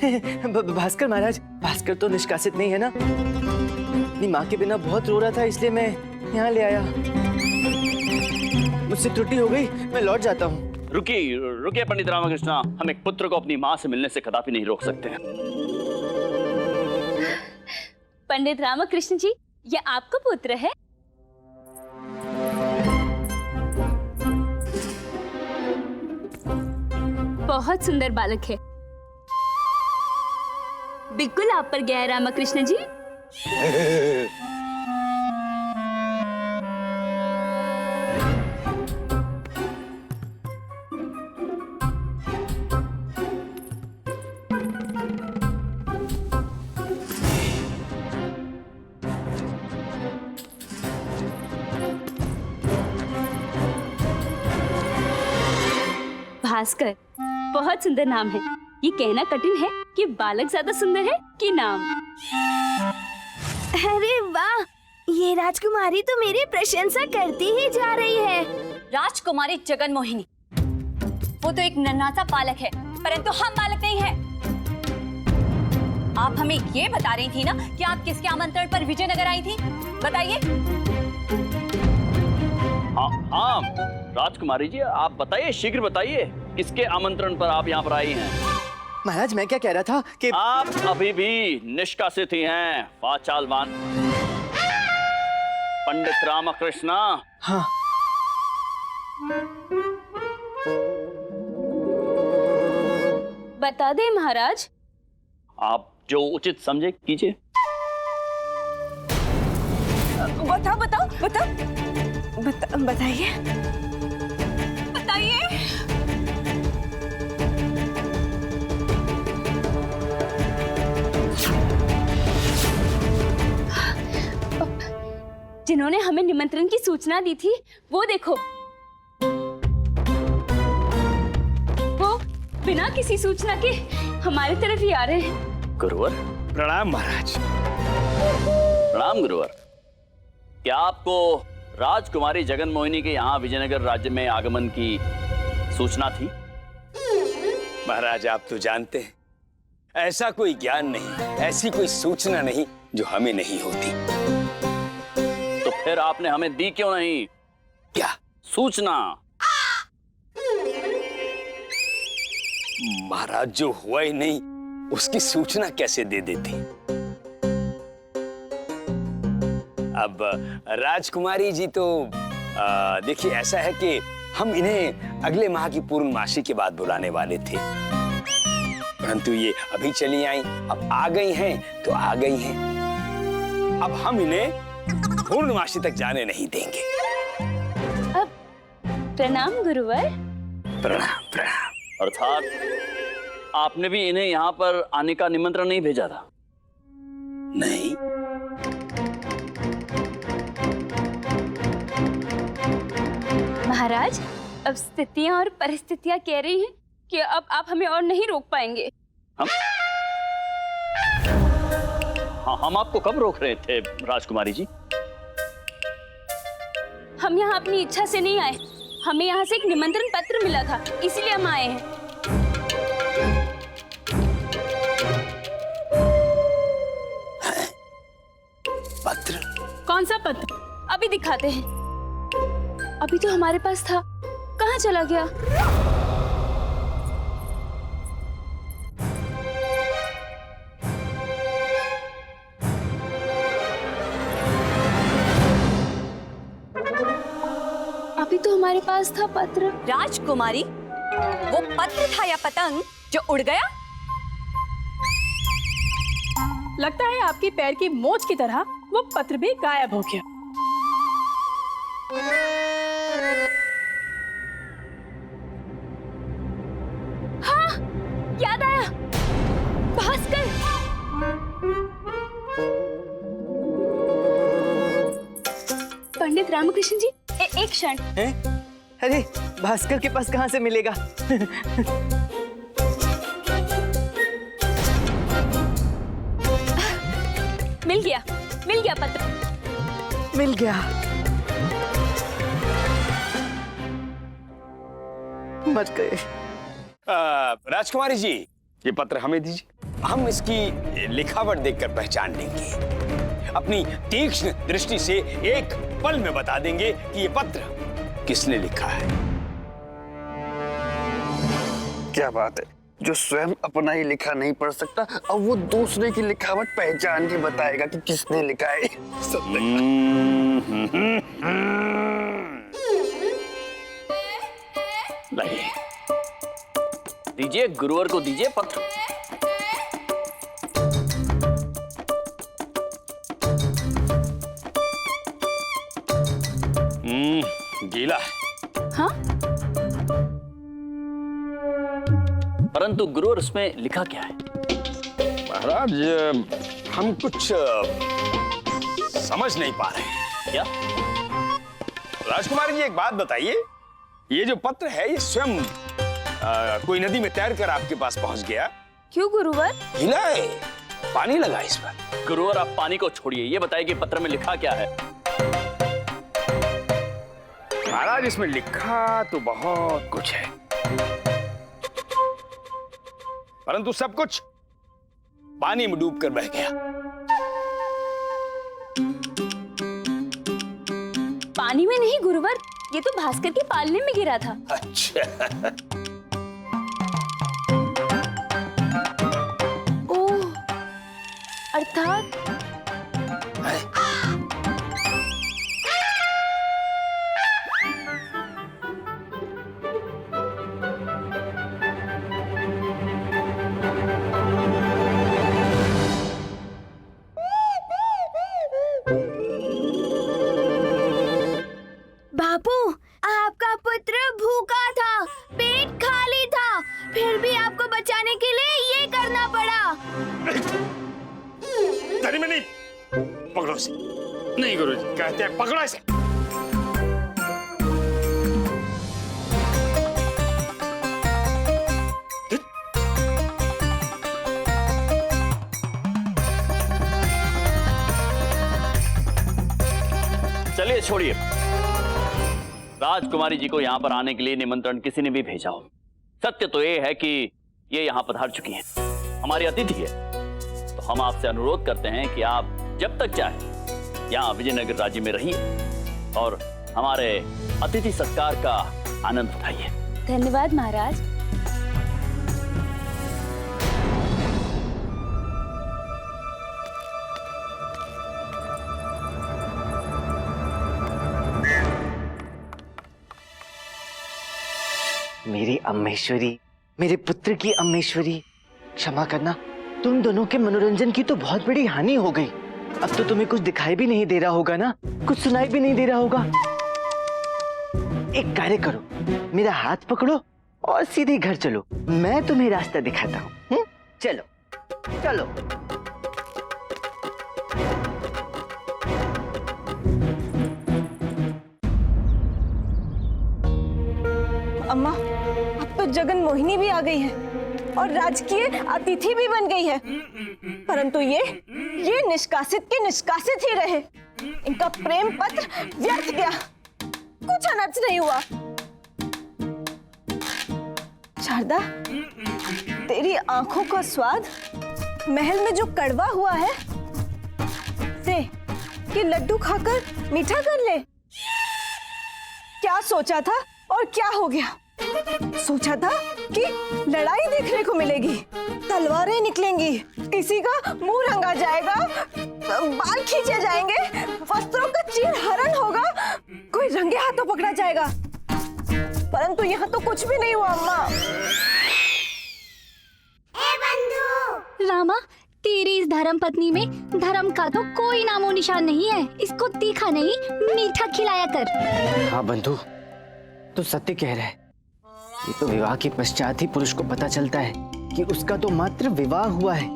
[SPEAKER 4] भास्कर महाराज, भास्कर तो निष्कासित नहीं है ना? अपनी माँ के बिना बहुत रो रहा था, इसलिए मैं यहाँ ले आया। मुझसे त्रुटि हो गई, मैं लौट जाता हूँ।
[SPEAKER 8] रुकिए रुकिए पंडित रामकृष्ण, हम एक पुत्र को अपनी माँ से मिलने से कदापि नहीं रोक सकते हैं।
[SPEAKER 2] पंडित रामकृष्ण जी, ये आपका पुत्र है? बहुत सुंदर बालक है, बिल्कुल आप पर गया है रामकृष्ण जी। भास्कर बहुत सुंदर नाम है। ये कहना कठिन है कि बालक ज्यादा सुंदर है कि नाम।
[SPEAKER 5] अरे वाह, ये राजकुमारी तो मेरी प्रशंसा करती ही जा रही है।
[SPEAKER 6] राजकुमारी जगन मोहिनी, वो तो एक नन्हा सा बालक है, परंतु हम बालक नहीं हैं। आप हमें ये बता रही थी ना कि आप किसके आमंत्रण पर विजयनगर आई थी? बताइए।
[SPEAKER 8] हाँ राजकुमारी जी, आप बताइए, शीघ्र बताइए, किसके आमंत्रण पर आप यहाँ पर आई हैं?
[SPEAKER 4] महाराज मैं क्या कह रहा था कि
[SPEAKER 8] आप अभी भी निष्कासित ही हैं, वाचालवान पंडित रामकृष्ण।
[SPEAKER 4] हाँ
[SPEAKER 2] बता दे महाराज।
[SPEAKER 8] आप जो उचित समझे कीजिए।
[SPEAKER 6] बताओ बताओ बताओ, बताइए बताइए।
[SPEAKER 2] जिन्होंने हमें निमंत्रण की सूचना दी थी, वो देखो, वो बिना किसी सूचना के हमारी तरफ ही आ रहे हैं।
[SPEAKER 8] गुरुवर
[SPEAKER 11] प्रणाम महाराज।
[SPEAKER 8] प्रणाम गुरुवर। क्या आपको राजकुमारी जगन मोहिनी के यहाँ विजयनगर राज्य में आगमन की सूचना थी?
[SPEAKER 11] महाराज आप तो जानते हैं, ऐसा कोई ज्ञान नहीं, ऐसी कोई सूचना नहीं जो हमें नहीं होती।
[SPEAKER 8] तो फिर आपने हमें दी क्यों नहीं?
[SPEAKER 11] क्या
[SPEAKER 8] सूचना?
[SPEAKER 11] महाराज, जो हुआ ही नहीं उसकी सूचना कैसे दे देती? अब राजकुमारी जी तो देखिए, ऐसा है कि हम इन्हें अगले माह की पूर्णमासी के बाद बुलाने वाले थे, परंतु ये अभी चली आई, अब आ गई हैं तो आ गई हैं। अब हम इन्हें पूर्णमासी तक जाने नहीं देंगे।
[SPEAKER 2] अब प्रणाम गुरुवर।
[SPEAKER 11] प्रणाम प्रणाम।
[SPEAKER 8] अर्थात आपने भी इन्हें यहाँ पर आने का निमंत्रण नहीं भेजा था?
[SPEAKER 11] नहीं।
[SPEAKER 2] महाराज, अब स्थितियां और परिस्थितियां कह रही हैं कि अब आप हमें और नहीं रोक पाएंगे।
[SPEAKER 8] हम? हाँ, हम आपको कब रोक रहे थे राजकुमारी जी?
[SPEAKER 2] हम यहाँ अपनी इच्छा से नहीं आए, हमें यहाँ से एक निमंत्रण पत्र मिला था, इसीलिए हम आए हैं।
[SPEAKER 11] पत्र?
[SPEAKER 1] कौन सा पत्र?
[SPEAKER 2] अभी दिखाते हैं। अभी तो हमारे पास था, कहाँ चला गया? अभी तो हमारे पास था पत्र।
[SPEAKER 6] राजकुमारी, वो पत्र था या पतंग जो उड़ गया?
[SPEAKER 1] लगता है आपकी पैर की मोच की तरह वो पत्र भी गायब हो गया।
[SPEAKER 2] हाँ, याद आया, भास्कर। पंडित रामकृष्ण जी, एक क्षण।
[SPEAKER 4] अरे भास्कर के पास कहाँ से मिलेगा?
[SPEAKER 2] मिल गया पत्र।
[SPEAKER 4] मिल गया। मच गए।
[SPEAKER 11] राजकुमारी जी, ये पत्र हमें दीजिए, हम इसकी लिखावट देखकर पहचान लेंगे। अपनी तीक्ष्ण दृष्टि से एक पल में बता देंगे कि ये पत्र किसने लिखा है।
[SPEAKER 12] क्या बात है, जो स्वयं अपना ही लिखा नहीं पढ़ सकता, अब वो दूसरे की लिखावट पहचान के बताएगा कि किसने लिखा है।
[SPEAKER 8] नहीं, दीजिए, गुरुवर को दीजिए पत्र।
[SPEAKER 11] गीला है।
[SPEAKER 2] हाँ?
[SPEAKER 8] परंतु गुरुवर, उसमें लिखा क्या है?
[SPEAKER 11] महाराज, हम कुछ समझ नहीं पा रहे हैं।
[SPEAKER 8] क्या?
[SPEAKER 11] राजकुमारी जी, एक बात बताइए, ये जो पत्र है ये स्वयं कोई नदी में तैरकर आपके पास पहुंच गया?
[SPEAKER 2] क्यों गुरुवर?
[SPEAKER 11] गीला है, पानी लगा इस पर।
[SPEAKER 8] गुरुवर, आप पानी को छोड़िए, ये बताइए कि पत्र में लिखा क्या है?
[SPEAKER 11] महाराज, इसमें लिखा तो बहुत कुछ है, परंतु सब कुछ पानी में डूबकर बह गया।
[SPEAKER 2] पानी में नहीं गुरुवर, ये तो भास्कर के पालने में गिरा था।
[SPEAKER 11] अच्छा।
[SPEAKER 2] ओह, अर्थात
[SPEAKER 5] बापू, आपका पुत्र भूखा था, पेट खाली था, फिर भी आपको बचाने के लिए ये करना पड़ा।
[SPEAKER 11] धनी में नहीं, पकड़ो इसे। नहीं गुरुजी, कहते हैं पकड़ो इसे।
[SPEAKER 8] चलिए, छोड़िए। राजकुमारी जी को यहाँ पर आने के लिए निमंत्रण किसी ने भी भेजा हो। सत्य तो ये है कि ये यहाँ पधार चुकी हैं, हमारी अतिथि है। तो हम आपसे अनुरोध करते हैं कि आप जब तक चाहे यहाँ विजयनगर राज्य में रहिए और हमारे अतिथि सत्कार का आनंद उठाइए।
[SPEAKER 2] धन्यवाद महाराज।
[SPEAKER 4] मेरी अम्मेश्वरी, मेरे पुत्र की अम्मेश्वरी, क्षमा करना, तुम दोनों के मनोरंजन की तो बहुत बड़ी हानि हो गई। अब तो तुम्हें कुछ दिखाई भी नहीं दे रहा होगा ना, कुछ सुनाई भी नहीं दे रहा होगा। एक कार्य करो, मेरा हाथ पकड़ो और सीधे घर चलो, मैं तुम्हें रास्ता दिखाता हूँ। चलो चलो।
[SPEAKER 6] अम्मा, अब तो जगन मोहिनी भी आ गई है और राजकीय अतिथि भी बन गई है, परंतु ये निष्कासित के निष्कासित ही रहे। इनका प्रेम पत्र व्यर्थ गया, कुछ अनर्थ नहीं हुआ। शारदा, तेरी आंखों का स्वाद महल में जो कड़वा हुआ है, से कि लड्डू खाकर मीठा कर ले। क्या सोचा था और क्या हो गया? सोचा था कि लड़ाई देखने को मिलेगी, तलवारें निकलेंगी, किसी का मुंह रंगा जाएगा, बाल खींचे जाएंगे, वस्त्रों का चीरहरण होगा, कोई रंगे हाथों पकड़ा जाएगा, परंतु यहाँ तो कुछ भी नहीं हुआ। अम्मा,
[SPEAKER 3] रामा, तेरी इस धर्म पत्नी में धर्म का तो कोई नामो निशान नहीं है। इसको तीखा नहीं मीठा खिलाया कर।
[SPEAKER 4] हाँ बंधु, तो सत्य कह रहा है। ये तो विवाह के पश्चात ही पुरुष को पता चलता है कि उसका तो मात्र विवाह हुआ है,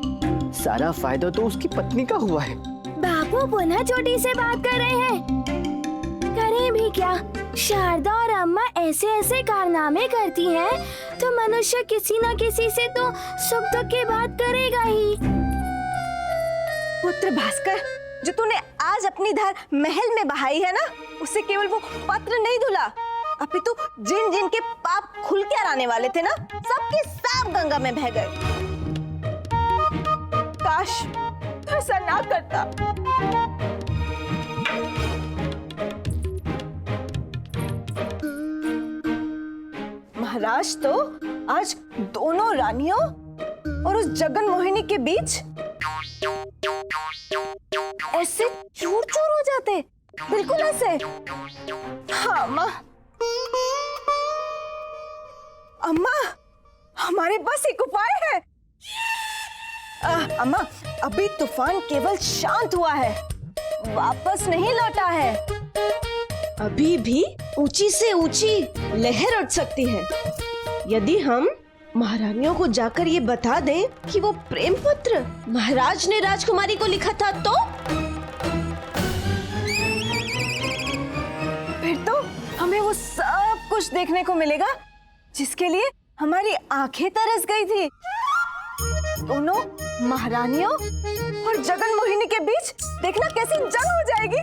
[SPEAKER 4] सारा फायदा तो उसकी पत्नी का हुआ है।
[SPEAKER 5] बापू पुनः छोटी से बात कर रहे हैं। करें भी क्या, शारदा और अम्मा ऐसे ऐसे कारनामे करती हैं, तो मनुष्य किसी न किसी से तो सुख दुख की बात करेगा ही।
[SPEAKER 6] पुत्र भास्कर, जो तूने आज अपनी धार महल में बहाई है ना, उससे केवल वो पत्र नहीं धुला, अपितु जिन जिन के पाप खुल कर आने वाले थे ना, सबके सब गंगा में बह गए। काश तू ऐसा ना करता। महाराज तो आज दोनों रानियों और उस जगन मोहिनी के बीच ऐसे चूर चूर हो जाते, बिल्कुल ऐसे। हाँ अम्मा, अम्मा, हमारे पास एक उपाय है। अम्मा, अभी तूफान केवल शांत हुआ है, वापस नहीं लौटा है। अभी भी ऊंची से ऊंची लहर उठ सकती है। यदि हम महारानियों को जाकर ये बता दें कि वो प्रेम पत्र महाराज ने राजकुमारी को लिखा था, तो फिर तो हमें वो सब कुछ देखने को मिलेगा जिसके लिए हमारी आंखें तरस गई थी। दोनों महारानियों और जगन मोहिनी के बीच देखना कैसी जंग हो जाएगी।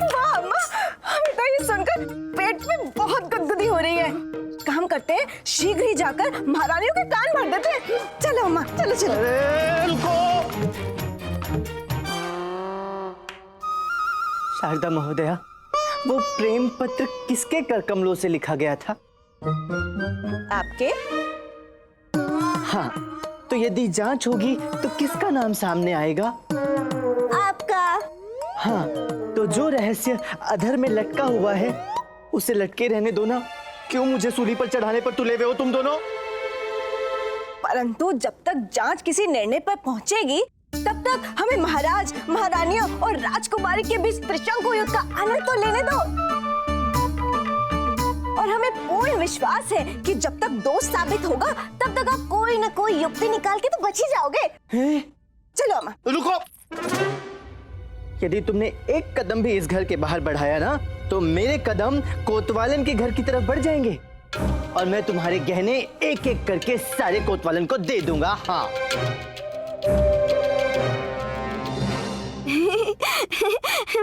[SPEAKER 6] वाह अम्मा, हमें तो ये सुनकर पेट में बहुत गुदगुदी हो रही है। काम करते हैं, शीघ्र ही जाकर महारानियों के कान भर देते हैं। चलो अम्मा, चलो चलो।
[SPEAKER 4] शारदा महोदया, वो प्रेम पत्र किसके कर कमलों से लिखा गया था?
[SPEAKER 6] आपके।
[SPEAKER 4] हाँ, तो यदि जांच होगी तो किसका नाम सामने आएगा?
[SPEAKER 6] आपका।
[SPEAKER 4] हाँ, तो जो रहस्य अधर में लटका हुआ है उसे लटके रहने दो ना। क्यों मुझे सूली पर चढ़ाने पर तुले हुए हो तुम दोनों?
[SPEAKER 6] परंतु जब तक जांच किसी निर्णय पर पहुंचेगी, तब तक हमें महाराज, महारानियों और राजकुमारी के बीच त्रिशंकु युद्ध का आनंद तो लेने दो। और हमें पूर्ण विश्वास है कि जब तक दोष साबित होगा, तब तक आप कोई न कोई युक्ति निकाल के तो बच ही जाओगे। चलो अम्मा।
[SPEAKER 4] रुको। यदि तुमने एक कदम भी इस घर के बाहर बढ़ाया ना, तो मेरे कदम कोतवालन के घर की तरफ बढ़ जाएंगे और मैं तुम्हारे गहने एक एक करके सारे कोतवालन को दे दूंगा। हाँ।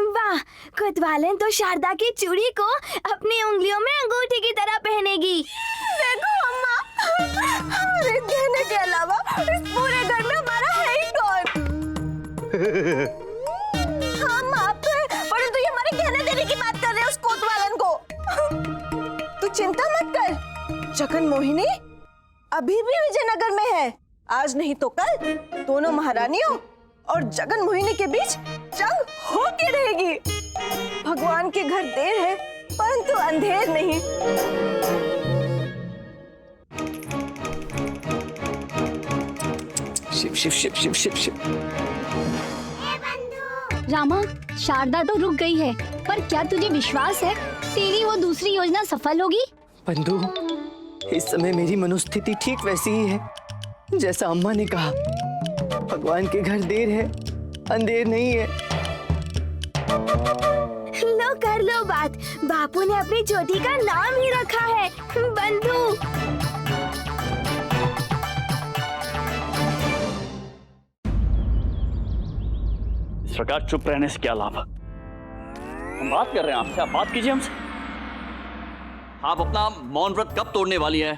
[SPEAKER 5] वाह, कोतवालन तो शारदा की चूड़ी को अपनी उंगलियों में अंगूठी की तरह पहनेगी।
[SPEAKER 6] देखो अम्मा, हमारे गहने के अलावा इस पूरे घर में हमारा है ही कौन? हम आप परंतु ये हमारे गहने देने की बात कर रहे हैं उस कोतवालन को। तू चिंता मत कर, जगन मोहिनी अभी भी विजयनगर में है। आज नहीं तो कल दोनों महारानियों और जगन मोहिनी के बीच जंग होती रहेगी। भगवान के घर देर है, परंतु अंधेर नहीं।
[SPEAKER 12] शिव शिव शिव शिव शिव।
[SPEAKER 3] रामा, शारदा तो रुक गई है, पर क्या तुझे विश्वास है तेरी वो दूसरी योजना सफल होगी?
[SPEAKER 4] बंधु, इस समय मेरी मनोस्थिति ठीक वैसी ही है जैसा अम्मा ने कहा। भगवान के घर देर है, अंधेर नहीं है।
[SPEAKER 5] लो कर लो बात, बापू ने अपनी चोटी का नाम ही रखा है बंधु।
[SPEAKER 8] इस प्रकार चुप रहने से क्या लाभ? हम बात कर रहे हैं आपसे, आप बात कीजिए हमसे। आप अपना मौन व्रत कब तोड़ने वाली है,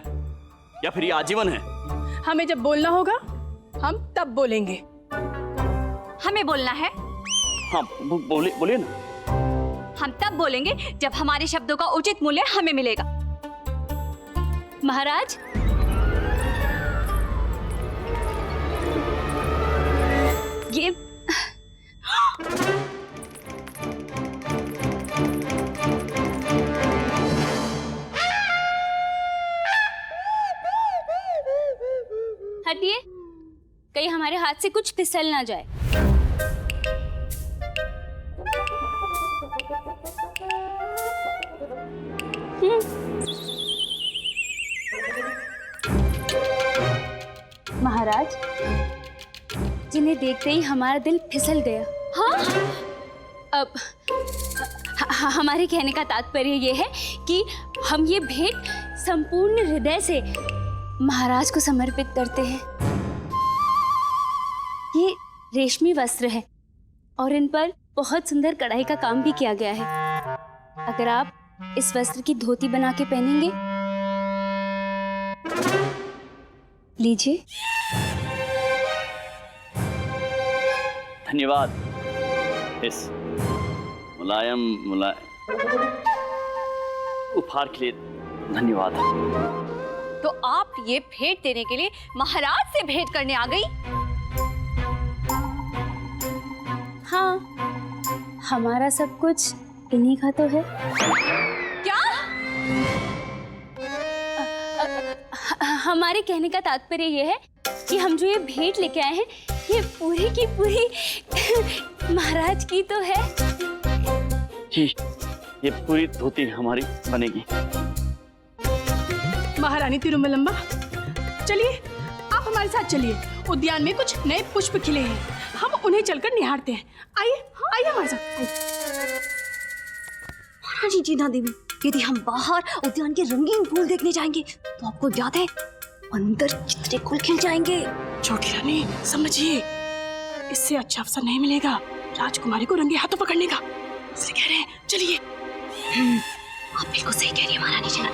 [SPEAKER 8] या फिर ये आजीवन है?
[SPEAKER 1] हमें जब बोलना होगा हम तब बोलेंगे।
[SPEAKER 2] हमें बोलना है?
[SPEAKER 8] हाँ बोलिए ना।
[SPEAKER 2] हम तब बोलेंगे जब हमारे शब्दों का उचित मूल्य हमें मिलेगा। महाराज, ये हटिए, कहीं हमारे हाथ से कुछ फिसल ना जाए। महाराज, जिन्हें देखते ही हमारा दिल फिसल गया। हाँ, अब हमारे कहने का तात्पर्य ये है कि हम ये भेंट संपूर्ण हृदय से महाराज को समर्पित करते हैं। ये रेशमी वस्त्र है और इन पर बहुत सुंदर कढ़ाई का काम भी किया गया है। अगर आप इस वस्त्र की धोती बना के पहनेंगे, लीजिए।
[SPEAKER 8] धन्यवाद इस मुलायम उपहार के लिए। धन्यवाद।
[SPEAKER 2] तो आप ये भेंट देने के लिए महाराज से भेंट करने आ गई? हाँ, हमारा सब कुछ इन्हीं का तो है। क्या? हमारे कहने का तात्पर्य ये है कि हम जो ये भेंट लेके आए हैं, ये पूरी की पूरी महाराज की तो है।
[SPEAKER 8] जी, ये पूरी धोती हमारी बनेगी।
[SPEAKER 1] महारानी तिरुमलम्बा, चलिए आप हमारे साथ चलिए। उद्यान में कुछ नए पुष्प खिले हैं, हम उन्हें चलकर निहारते हैं। आइए आइए हमारे साथ।
[SPEAKER 6] महारानी जीना देवी, यदि हम बाहर उद्यान के रंगीन फूल देखने जाएंगे तो आपको याद है अंदर कितने फूल खिल जाएंगे।
[SPEAKER 1] छोटी रानी, समझिए, इससे अच्छा अवसर नहीं मिलेगा राजकुमारी को रंगे हाथों पकड़ने का। इसलिए कह रहे हैं चलिए।
[SPEAKER 6] आप बिल्कुल सही कह रही है महारानी जीना।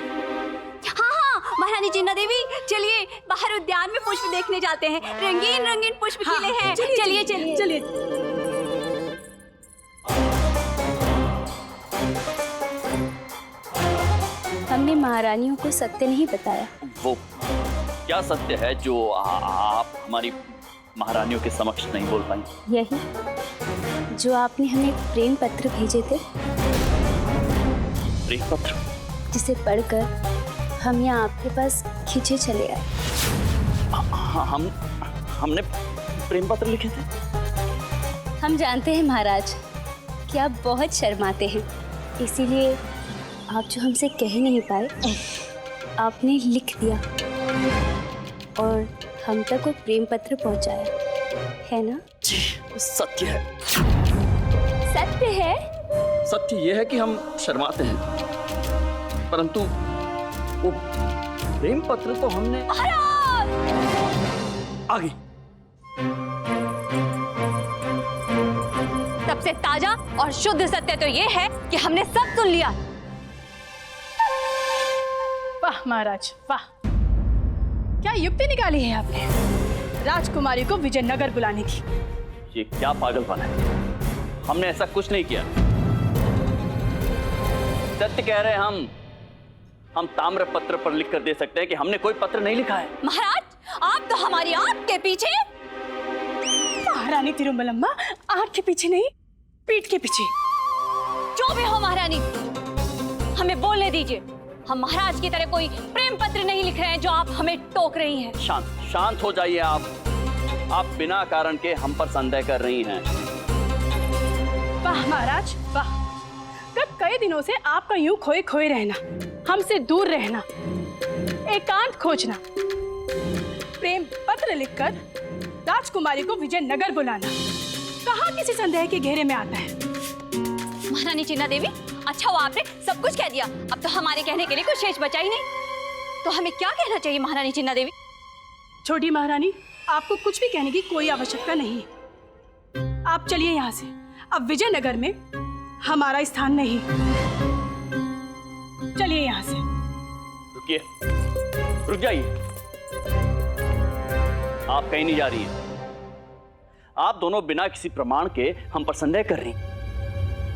[SPEAKER 6] हाँ, महारानी जीना देवी, चलिए बाहर उद्यान में पुष्प देखने जाते हैं। रंगीन रंगीन पुष्प खिले हैं। चलिए चलिए
[SPEAKER 1] चलिए।
[SPEAKER 2] हमने महारानियों को सत्य नहीं बताया।
[SPEAKER 8] वो क्या सत्य है जो आप हमारी महारानियों के समक्ष नहीं बोल पाई?
[SPEAKER 2] यही जो आपने हमें प्रेम पत्र भेजे थे,
[SPEAKER 8] प्रेम पत्र
[SPEAKER 2] जिसे पढ़कर हम यहाँ आपके पास खींचे चले आए।
[SPEAKER 8] हमने प्रेम पत्र लिखे थे?
[SPEAKER 2] हम जानते हैं महाराज कि आप बहुत शर्माते हैं, इसीलिए आप जो हमसे कह नहीं पाए, आपने लिख दिया और हम तक वो प्रेम पत्र पहुंचाया, है ना?
[SPEAKER 8] जी, सत्य है।
[SPEAKER 2] सत्य है?
[SPEAKER 8] सत्य ये है कि हम शर्माते हैं, परंतु वो प्रेम पत्र तो हमने आगे।
[SPEAKER 2] सबसे ताजा और शुद्ध सत्य तो ये है कि हमने सब सुन लिया।
[SPEAKER 1] वाह महाराज वाह, क्या युक्ति निकाली है आपने राजकुमारी को विजयनगर बुलाने की।
[SPEAKER 8] ये क्या पागलपन है? हमने ऐसा कुछ नहीं किया। सत्य कह रहे हैं हम ताम्र पत्र पर लिख कर दे सकते हैं कि हमने कोई पत्र नहीं लिखा है।
[SPEAKER 2] महाराज, आप तो हमारी आंख के पीछे।
[SPEAKER 1] महारानी तिरुमलम्मा, आंख के पीछे नहीं, पीठ के पीछे।
[SPEAKER 2] जो भी हो महारानी, हमें बोलने दीजिए। हम महाराज की तरह कोई प्रेम पत्र नहीं लिख रहे हैं जो आप हमें टोक रही हैं।
[SPEAKER 8] शांत हो जाइए आप। आप बिना कारण के हम पर संदेह कर रही हैं।
[SPEAKER 1] वाह महाराज वाह, गत कई दिनों से आपका यूं खोए खोए रहना, हमसे दूर रहना, एकांत खोजना, प्रेम पत्र लिखकर राजकुमारी को विजयनगर बुलाना, कहाँ किसी संदेह के घेरे में आता है।
[SPEAKER 2] महारानी चिन्ना देवी, अच्छा हुआ आपने सब कुछ कह दिया। अब तो हमारे कहने के लिए कुछ शेष बचा ही नहीं। तो हमें क्या कहना चाहिए महारानी चिन्ना देवी?
[SPEAKER 1] छोटी महारानी, आपको कुछ भी कहने की कोई आवश्यकता नहीं है। आप चलिए यहाँ से, अब विजयनगर में हमारा स्थान नहीं। चलिए यहाँ से।
[SPEAKER 8] रुकिए, रुक जाइए। आप कहीं नहीं जा रही हैं। आप दोनों बिना किसी प्रमाण के हम पर संदेह कर रही।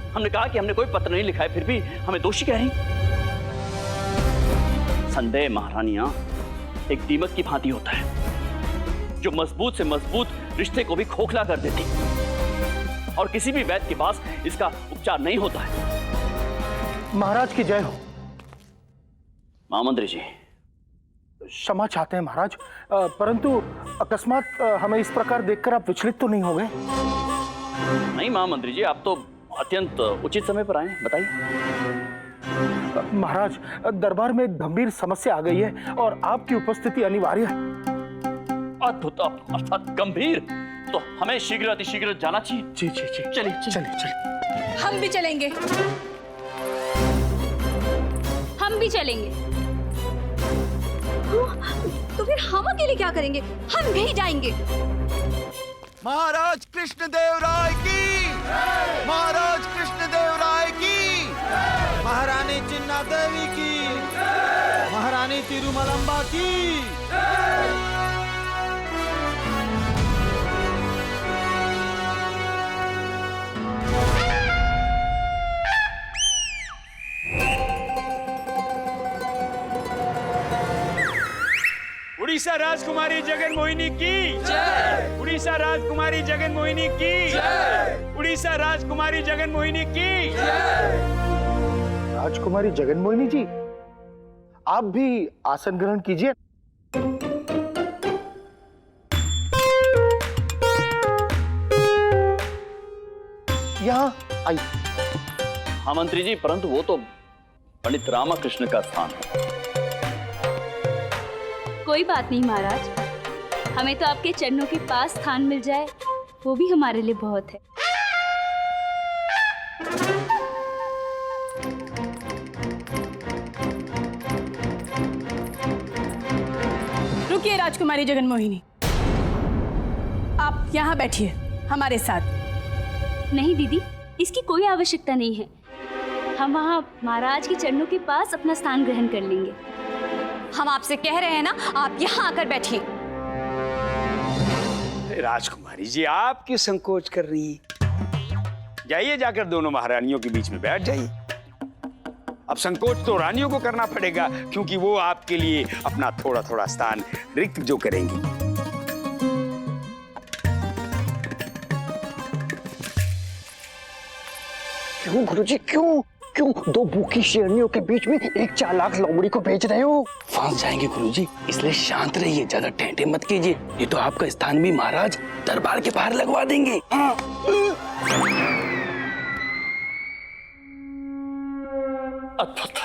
[SPEAKER 8] हमने कहा कि हमने कोई पत्र नहीं लिखा है, फिर भी हमें दोषी कह रही। संदेह महारानियां एक दीमक की भांति होता है, जो मजबूत से मजबूत रिश्ते को भी खोखला कर देती, और किसी भी वैद्य के पास इसका उपचार नहीं होता है।
[SPEAKER 9] महाराज की जय हो।
[SPEAKER 8] महामंत्री जी,
[SPEAKER 9] क्षमा चाहते हैं महाराज, परंतु अकस्मात हमें इस प्रकार देखकर आप विचलित तो नहीं हो गए?
[SPEAKER 8] नहीं महामंत्री जी, आप तो अत्यंत उचित समय पर आए, बताइए।
[SPEAKER 9] महाराज, दरबार में एक गंभीर समस्या आ गई है और आपकी उपस्थिति अनिवार्य है।
[SPEAKER 8] अद्भुत, अर्थात गंभीर, तो हमें शीघ्र अतिशीघ्र जाना चाहिए।
[SPEAKER 9] जी जी जी,
[SPEAKER 8] चलिए
[SPEAKER 9] चलिए चलिए।
[SPEAKER 1] हम भी चलेंगे।
[SPEAKER 2] हम भी चलेंगे। तो फिर हम अकेले क्या करेंगे? हम भी जाएंगे।
[SPEAKER 12] महाराज कृष्णदेव राय की, महाराज कृष्णदेव राय की,
[SPEAKER 13] महारानी चिन्ना देवी की, महारानी तिरुमलंबा की।
[SPEAKER 11] उड़ीसा राजकुमारी जगन मोहिनी की जय। उड़ीसा राजकुमारी जगन मोहिनी की जय। उड़ीसा राजकुमारी जगन मोहिनी की जय।
[SPEAKER 9] राजकुमारी जगन मोहिनी जी, आप भी आसन ग्रहण कीजिए। यहाँ आइए।
[SPEAKER 8] हाँ मंत्री जी, परंतु वो तो पंडित रामकृष्ण का स्थान है।
[SPEAKER 2] कोई बात नहीं महाराज, हमें तो आपके चरणों के पास स्थान मिल जाए, वो भी हमारे लिए बहुत है।
[SPEAKER 1] रुकिए राजकुमारी जगन मोहिनी, आप यहाँ बैठिए हमारे साथ।
[SPEAKER 2] नहीं दीदी, इसकी कोई आवश्यकता नहीं है। हम वहाँ महाराज के चरणों के पास अपना स्थान ग्रहण कर लेंगे। हम आपसे कह रहे हैं ना, आप यहाँ आकर बैठिए।
[SPEAKER 11] राजकुमारी जी, आप क्यों संकोच कर रही हैं? जाइए, जाकर दोनों महारानियों के बीच में बैठ जाइए। अब संकोच तो रानियों को करना पड़ेगा, क्योंकि वो आपके लिए अपना थोड़ा थोड़ा स्थान रिक्त जो करेंगी।
[SPEAKER 12] क्यों गुरुजी, क्यों क्यों दो भूखी शेरनियों के बीच में एक चालाक लोमड़ी को भेज रहे हो?
[SPEAKER 13] फंस जाएंगे गुरुजी, इसलिए शांत रहिए, ज्यादा टेंटे मत कीजिए। ये तो आपका स्थान भी महाराज दरबार के बाहर लगवा देंगे। हाँ।
[SPEAKER 8] अद्भुत।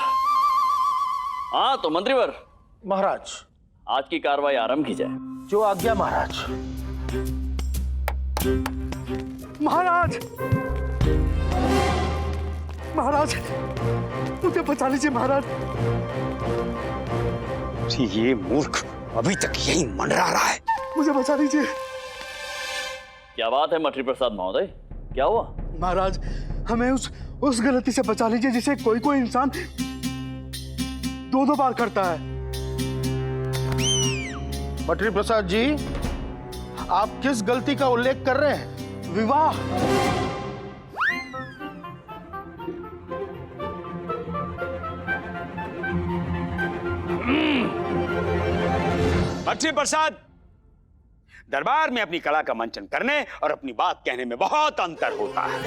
[SPEAKER 8] हाँ तो मंत्रीवर,
[SPEAKER 9] महाराज,
[SPEAKER 8] आज की कार्रवाई आरंभ की जाए।
[SPEAKER 9] जो आज्ञा महाराज।
[SPEAKER 4] महाराज, महाराज, मुझे बचा लीजिए महाराज।
[SPEAKER 11] ये मूर्ख अभी तक यही मंडरा रहा है।
[SPEAKER 4] मुझे बचा लीजिए।
[SPEAKER 8] क्या बात है मंत्री प्रसाद महोदय, क्या हुआ?
[SPEAKER 4] महाराज, हमें उस गलती से बचा लीजिए जिसे कोई कोई इंसान दो बार करता है।
[SPEAKER 9] मंत्री प्रसाद जी, आप किस गलती का उल्लेख कर रहे हैं?
[SPEAKER 4] विवाह।
[SPEAKER 11] मंत्री प्रसाद, दरबार में अपनी कला का मंचन करने और अपनी बात कहने में बहुत अंतर होता है।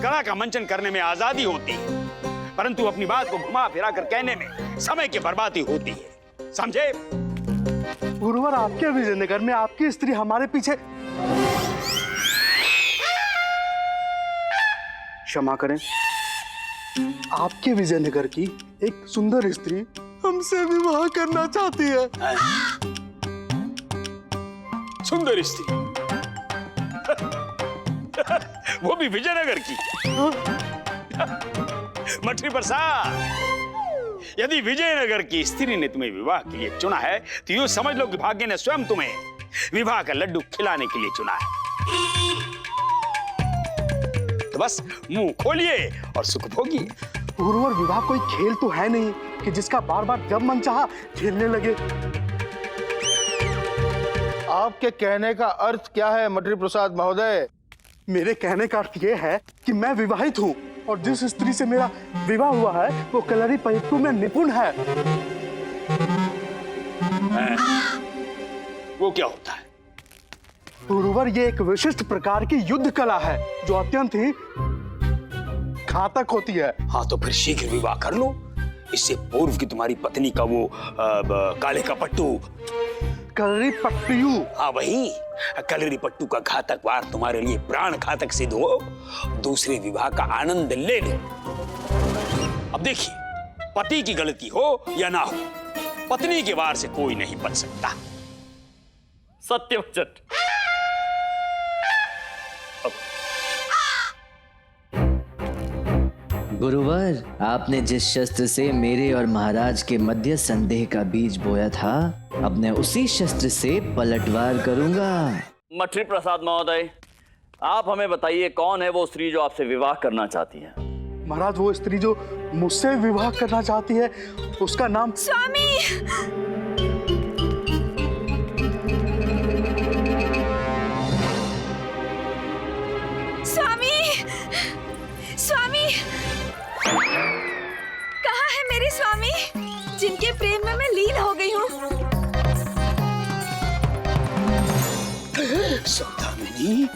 [SPEAKER 11] कला का मंचन करने में आजादी होती है, परंतु अपनी बात को घुमा फिरा कर कहने में समय की बर्बादी होती है, समझे?
[SPEAKER 9] गुरुवर, आपके विजयनगर में आपकी स्त्री हमारे पीछे। क्षमा करें, आपके विजयनगर की एक सुंदर स्त्री हमसे विवाह करना चाहती है।
[SPEAKER 11] सुंदर स्त्री? वो भी विजयनगर की? मठरी प्रसाद, यदि विजयनगर की स्त्री ने तुम्हें विवाह के लिए चुना है तो यूं समझ लो कि भाग्य ने स्वयं तुम्हें विवाह का लड्डू खिलाने के लिए चुना है। तो बस मुंह खोलिए और सुख भोगिए।
[SPEAKER 9] गुरुवर, विवाह कोई खेल तो है नहीं कि जिसका बार बार जब मन चाहा खेलने लगे।
[SPEAKER 14] आपके कहने का अर्थ क्या है मठरी प्रसाद महोदय?
[SPEAKER 9] मेरे कहने का अर्थ यह है कि मैं विवाहित हूँ और जिस स्त्री से मेरा विवाह हुआ है वो कलरी पयट्टू में निपुण है।
[SPEAKER 11] वो क्या होता है?
[SPEAKER 9] गुरुवर, ये एक विशिष्ट प्रकार की युद्ध कला है जो अत्यंत ही घातक होती है।
[SPEAKER 11] हाँ, तो फिर शीघ्र विवाह कर लो। इससे पूर्व की तुम्हारी पत्नी का वो काले का पट्टू,
[SPEAKER 9] कलरी पट्टू,
[SPEAKER 11] हाँ वही कलरी पट्टू का घातक वार तुम्हारे लिए प्राण घातक सिद्ध हो, दूसरे विवाह का आनंद ले लो। अब देखिए, पति की गलती हो या ना हो, पत्नी के वार से कोई नहीं बच सकता।
[SPEAKER 8] सत्य वचन।
[SPEAKER 10] गुरुवर, आपने जिस शस्त्र से मेरे और महाराज के मध्य संदेह का बीज बोया था, अब मैं उसी शस्त्र से पलटवार करूंगा।
[SPEAKER 8] मठरी प्रसाद महोदय, आप हमें बताइए कौन है वो स्त्री जो आपसे विवाह करना चाहती है?
[SPEAKER 9] महाराज, वो स्त्री जो मुझसे विवाह करना चाहती है उसका नाम
[SPEAKER 6] स्वामी। स्वामी, स्वामी, कहाँ है मेरे स्वामी जिनके प्रेम में मैं लीन हो गई हूँ?
[SPEAKER 11] सौदामिनी,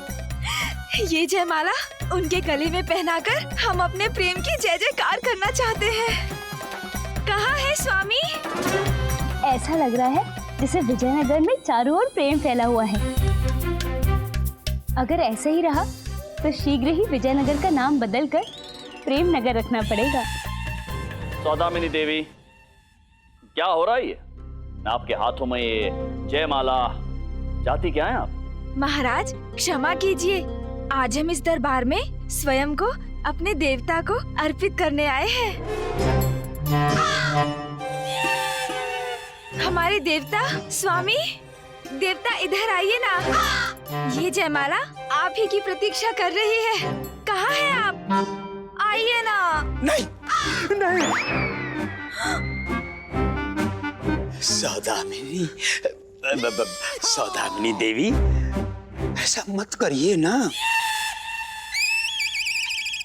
[SPEAKER 6] ये जयमाला उनके गले में पहनाकर हम अपने प्रेम की जय जयकार करना चाहते हैं। कहाँ है स्वामी?
[SPEAKER 2] ऐसा लग रहा है जैसे विजयनगर में चारों ओर प्रेम फैला हुआ है। अगर ऐसे ही रहा तो शीघ्र ही विजयनगर का नाम बदलकर प्रेम नगर रखना पड़ेगा।
[SPEAKER 8] सौदामिनी देवी, क्या हो रहा है ये? आपके हाथों में ये जयमाला, चाहती क्या है आप?
[SPEAKER 6] महाराज क्षमा कीजिए, आज हम इस दरबार में स्वयं को अपने देवता को अर्पित करने आए हैं। हमारे देवता, स्वामी, देवता इधर आइए ना। ये जयमाला आप ही की प्रतीक्षा कर रही है। कहाँ है आप? आइए ना।
[SPEAKER 11] नहीं,
[SPEAKER 9] नहीं।
[SPEAKER 11] सौदामिनी, सौदामिनी देवी, ऐसा मत करिए ना।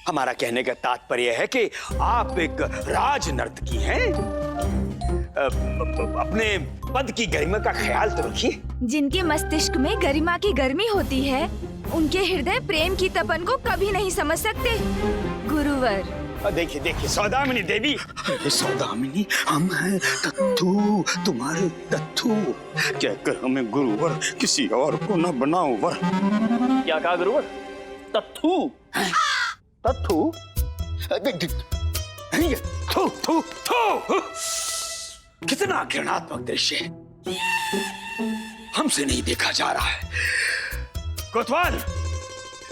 [SPEAKER 11] हमारा कहने का तात्पर्य है कि आप एक राज नर्तकी हैं। अपने पद की गरिमा का ख्याल तो रखिए।
[SPEAKER 6] जिनके मस्तिष्क में गरिमा की गर्मी होती है, उनके हृदय प्रेम की तपन को कभी नहीं समझ सकते। गुरुवर,
[SPEAKER 11] देखिए देखिए सौदामिनी देवी, सौदामिनी, हम हैं तत्थू, तुम्हारे तत्थू। कहकर हमें गुरुवर किसी और को न बनाओ वर।
[SPEAKER 8] क्या कहा गुरुवर? तत्थू?
[SPEAKER 9] तत्थू?
[SPEAKER 11] थू थू थू। कितना घृणात्मक दृश्य है, हमसे नहीं देखा जा रहा है। कोतवाल,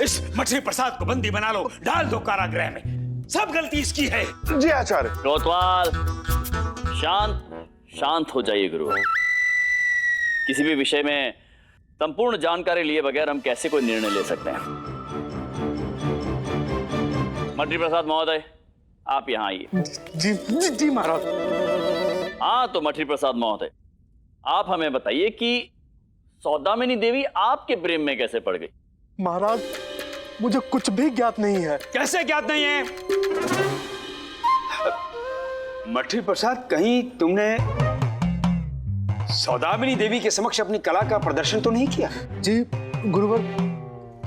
[SPEAKER 11] इस मठरी प्रसाद को बंदी बना लो, डाल दो कारागृह में। सब गलती इसकी है।
[SPEAKER 7] जी आचार्य।
[SPEAKER 8] कोतवाल, शांत हो जाइए गुरुवर। किसी भी विषय में संपूर्ण जानकारी लिए बगैर हम कैसे कोई निर्णय ले सकते हैं? मठरी प्रसाद महोदय, आप यहाँ आइए।
[SPEAKER 9] जी जी जी महाराज।
[SPEAKER 8] हाँ, तो मठरी प्रसाद महोदय, आप हमें बताइए कि सौदामिनी देवी आपके प्रेम में कैसे पड़ गई?
[SPEAKER 9] महाराज, मुझे कुछ भी ज्ञात नहीं है।
[SPEAKER 11] कैसे ज्ञात नहीं है? मठरी प्रसाद, कहीं तुमने सौदामिनी देवी के समक्ष अपनी कला का प्रदर्शन तो नहीं किया?
[SPEAKER 9] जी गुरुवर,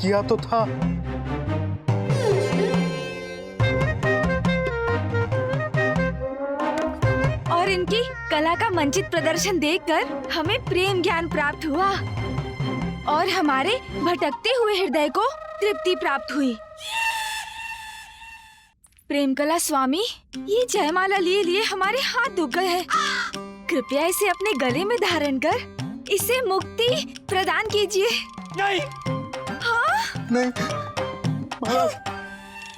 [SPEAKER 9] किया तो था।
[SPEAKER 5] और इनकी कला का मंचित प्रदर्शन देखकर हमें प्रेम ज्ञान प्राप्त हुआ और हमारे भटकते हुए हृदय को तृप्ति प्राप्त हुई। प्रेम कला स्वामी, ये जयमाला लिए लिए हमारे हाथ दुख गए हैं। कृपया इसे अपने गले में धारण कर इसे मुक्ति प्रदान कीजिए।
[SPEAKER 11] नहीं।
[SPEAKER 5] हाँ?
[SPEAKER 12] नहीं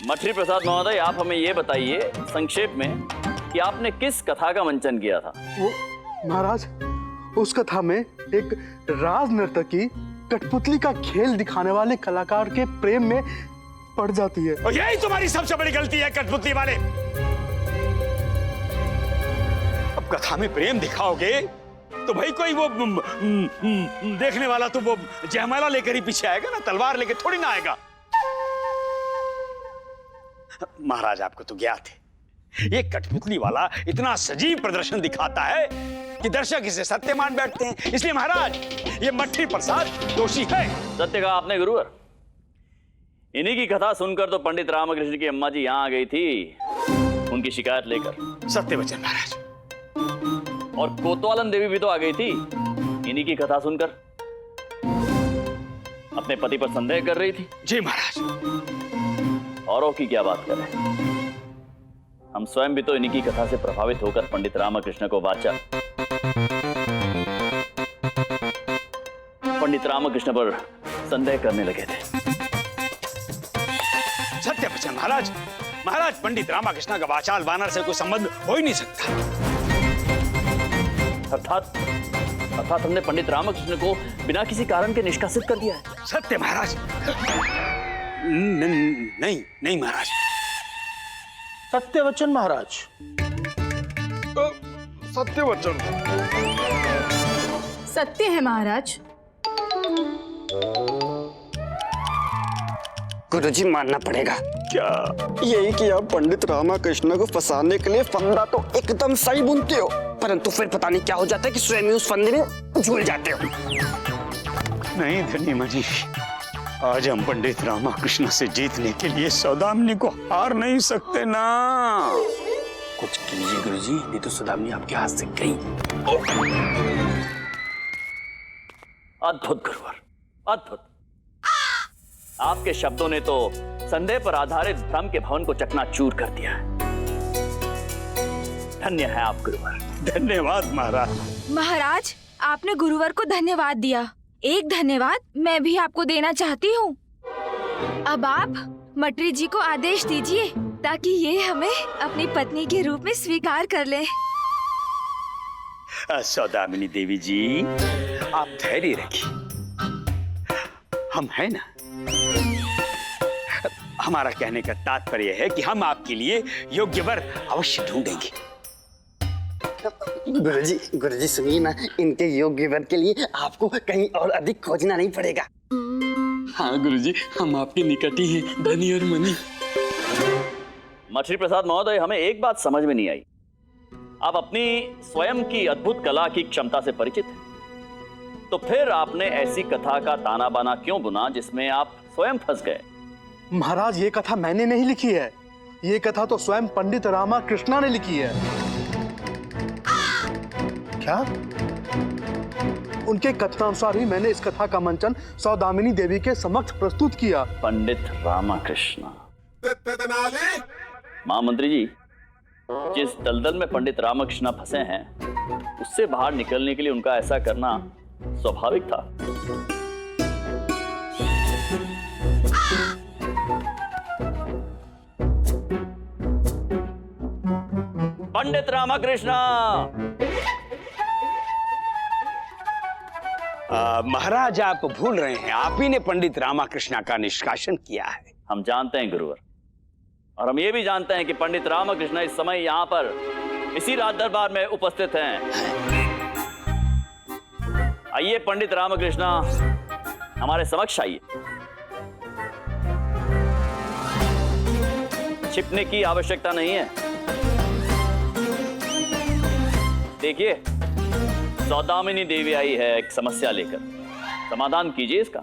[SPEAKER 8] मठरी प्रसाद महोदय, आप हमें ये बताइए संक्षेप में कि आपने किस कथा का मंचन किया था?
[SPEAKER 14] वो महाराज, उस कथा में एक राज नर्तकी कठपुतली का खेल दिखाने वाले कलाकार के प्रेम में पड़ जाती है।
[SPEAKER 11] और यही तुम्हारी सबसे बड़ी गलती है कठपुतली वाले। अब कथा में प्रेम दिखाओगे तो भाई कोई वो देखने वाला तो वो जयमाला लेकर ही पीछे आएगा ना, तलवार लेकर थोड़ी ना आएगा। महाराज, आपको तो ज्ञात है, ये कठपुतली वाला इतना सजीव प्रदर्शन दिखाता है कि दर्शक इसे सत्य मान बैठते हैं। इसलिए महाराज, ये मठरी प्रसाद दोषी है।
[SPEAKER 8] सत्य कहा आपने गुरुवर। इन्हीं की कथा सुनकर तो पंडित रामकृष्ण की अम्मा जी यहाँ आ गई थी उनकी शिकायत लेकर।
[SPEAKER 11] सत्य वचन महाराज।
[SPEAKER 8] और कोतवालन देवी भी तो आ गई थी इन्हीं की कथा सुनकर, अपने पति पर संदेह कर रही थी।
[SPEAKER 11] जी महाराज।
[SPEAKER 8] औरों की क्या बात करें, हम स्वयं भी तो इन्हीं की कथा से प्रभावित होकर पंडित रामकृष्ण को वाचा पंडित रामकृष्ण पर संदेह करने लगे थे।
[SPEAKER 11] सत्य वचन महाराज। महाराज, पंडित रामकृष्ण का वाचाल वानर से कोई संबंध हो ही नहीं सकता।
[SPEAKER 8] अर्थात हमने पंडित रामकृष्ण को बिना किसी कारण के निष्कासित कर दिया है।
[SPEAKER 11] सत्य महाराज। नहीं महाराज।
[SPEAKER 14] सत्य वचन महाराज।
[SPEAKER 7] सत्य वचन।
[SPEAKER 1] सत्य है महाराज।
[SPEAKER 12] गुरुजी, मानना पड़ेगा।
[SPEAKER 11] क्या?
[SPEAKER 12] यही कि आप पंडित रामकृष्ण को फंसाने के लिए फंदा तो एकदम सही बुनते हो, परंतु फिर पता नहीं क्या हो जाता है कि स्वयं ही उस फंदे में झूल जाते हो।
[SPEAKER 11] नहीं धनी मनी, आज हम पंडित रामकृष्ण से जीतने के लिए सौदामिनी को हार नहीं सकते ना।
[SPEAKER 13] कुछ कीजिए गुरुजी, नहीं तो सौदामिनी आपके हाथ से गई।
[SPEAKER 8] अद्भुत गुरुवर, अद्भुत। आपके शब्दों ने तो संदेह पर आधारित भ्रम के भवन को चकनाचूर कर दिया है। धन्य है आप गुरुवर।
[SPEAKER 11] धन्यवाद महाराज।
[SPEAKER 5] महाराज, आपने गुरुवर को धन्यवाद दिया। एक धन्यवाद मैं भी आपको देना चाहती हूँ। अब आप मटरी जी को आदेश दीजिए ताकि ये हमें अपनी पत्नी के रूप में स्वीकार कर ले।
[SPEAKER 11] सौदामिनी देवी जी, आप धैर्य रखिए, हम है ना। हमारा कहने का तात्पर्य है कि हम आपके लिए योग्य वर अवश्य ढूंढेंगे।
[SPEAKER 12] गुरुजी सुनिए ना, इनके योग्य वर के लिए आपको कहीं और अधिक खोजना नहीं पड़ेगा।
[SPEAKER 13] हाँ गुरुजी, हम आपके निकट ही हैं, धनी और मनी।
[SPEAKER 8] मठरी प्रसाद महोदय, हमें एक बात समझ में नहीं आई। आप अपनी स्वयं की अद्भुत कला की क्षमता से परिचित हैं, तो फिर आपने ऐसी कथा का ताना बाना क्यों बुना जिसमें आप स्वयं फंस गए?
[SPEAKER 14] महाराज, ये कथा मैंने नहीं लिखी है, ये कथा तो स्वयं पंडित रामकृष्ण ने लिखी है। क्या? उनके कथनानुसार ही मैंने इस कथा का मंचन सौदामिनी देवी के समक्ष प्रस्तुत किया।
[SPEAKER 8] पंडित रामकृष्ण। महामंत्री जी, जिस दलदल में पंडित रामकृष्ण फंसे हैं, उससे बाहर निकलने के लिए उनका ऐसा करना स्वाभाविक था। पंडित रामकृष्ण।
[SPEAKER 11] महाराज, आप भूल रहे हैं, आप ही ने पंडित रामकृष्ण का निष्कासन किया है।
[SPEAKER 8] हम जानते हैं गुरुवर, और हम ये भी जानते हैं कि पंडित रामकृष्ण इस समय यहाँ पर इसी राज दरबार में उपस्थित हैं। आइए पंडित रामकृष्ण, हमारे समक्ष आइए। छिपने की आवश्यकता नहीं है। देखिए, सौदामिनी देवी आई है एक समस्या लेकर, समाधान कीजिए इसका।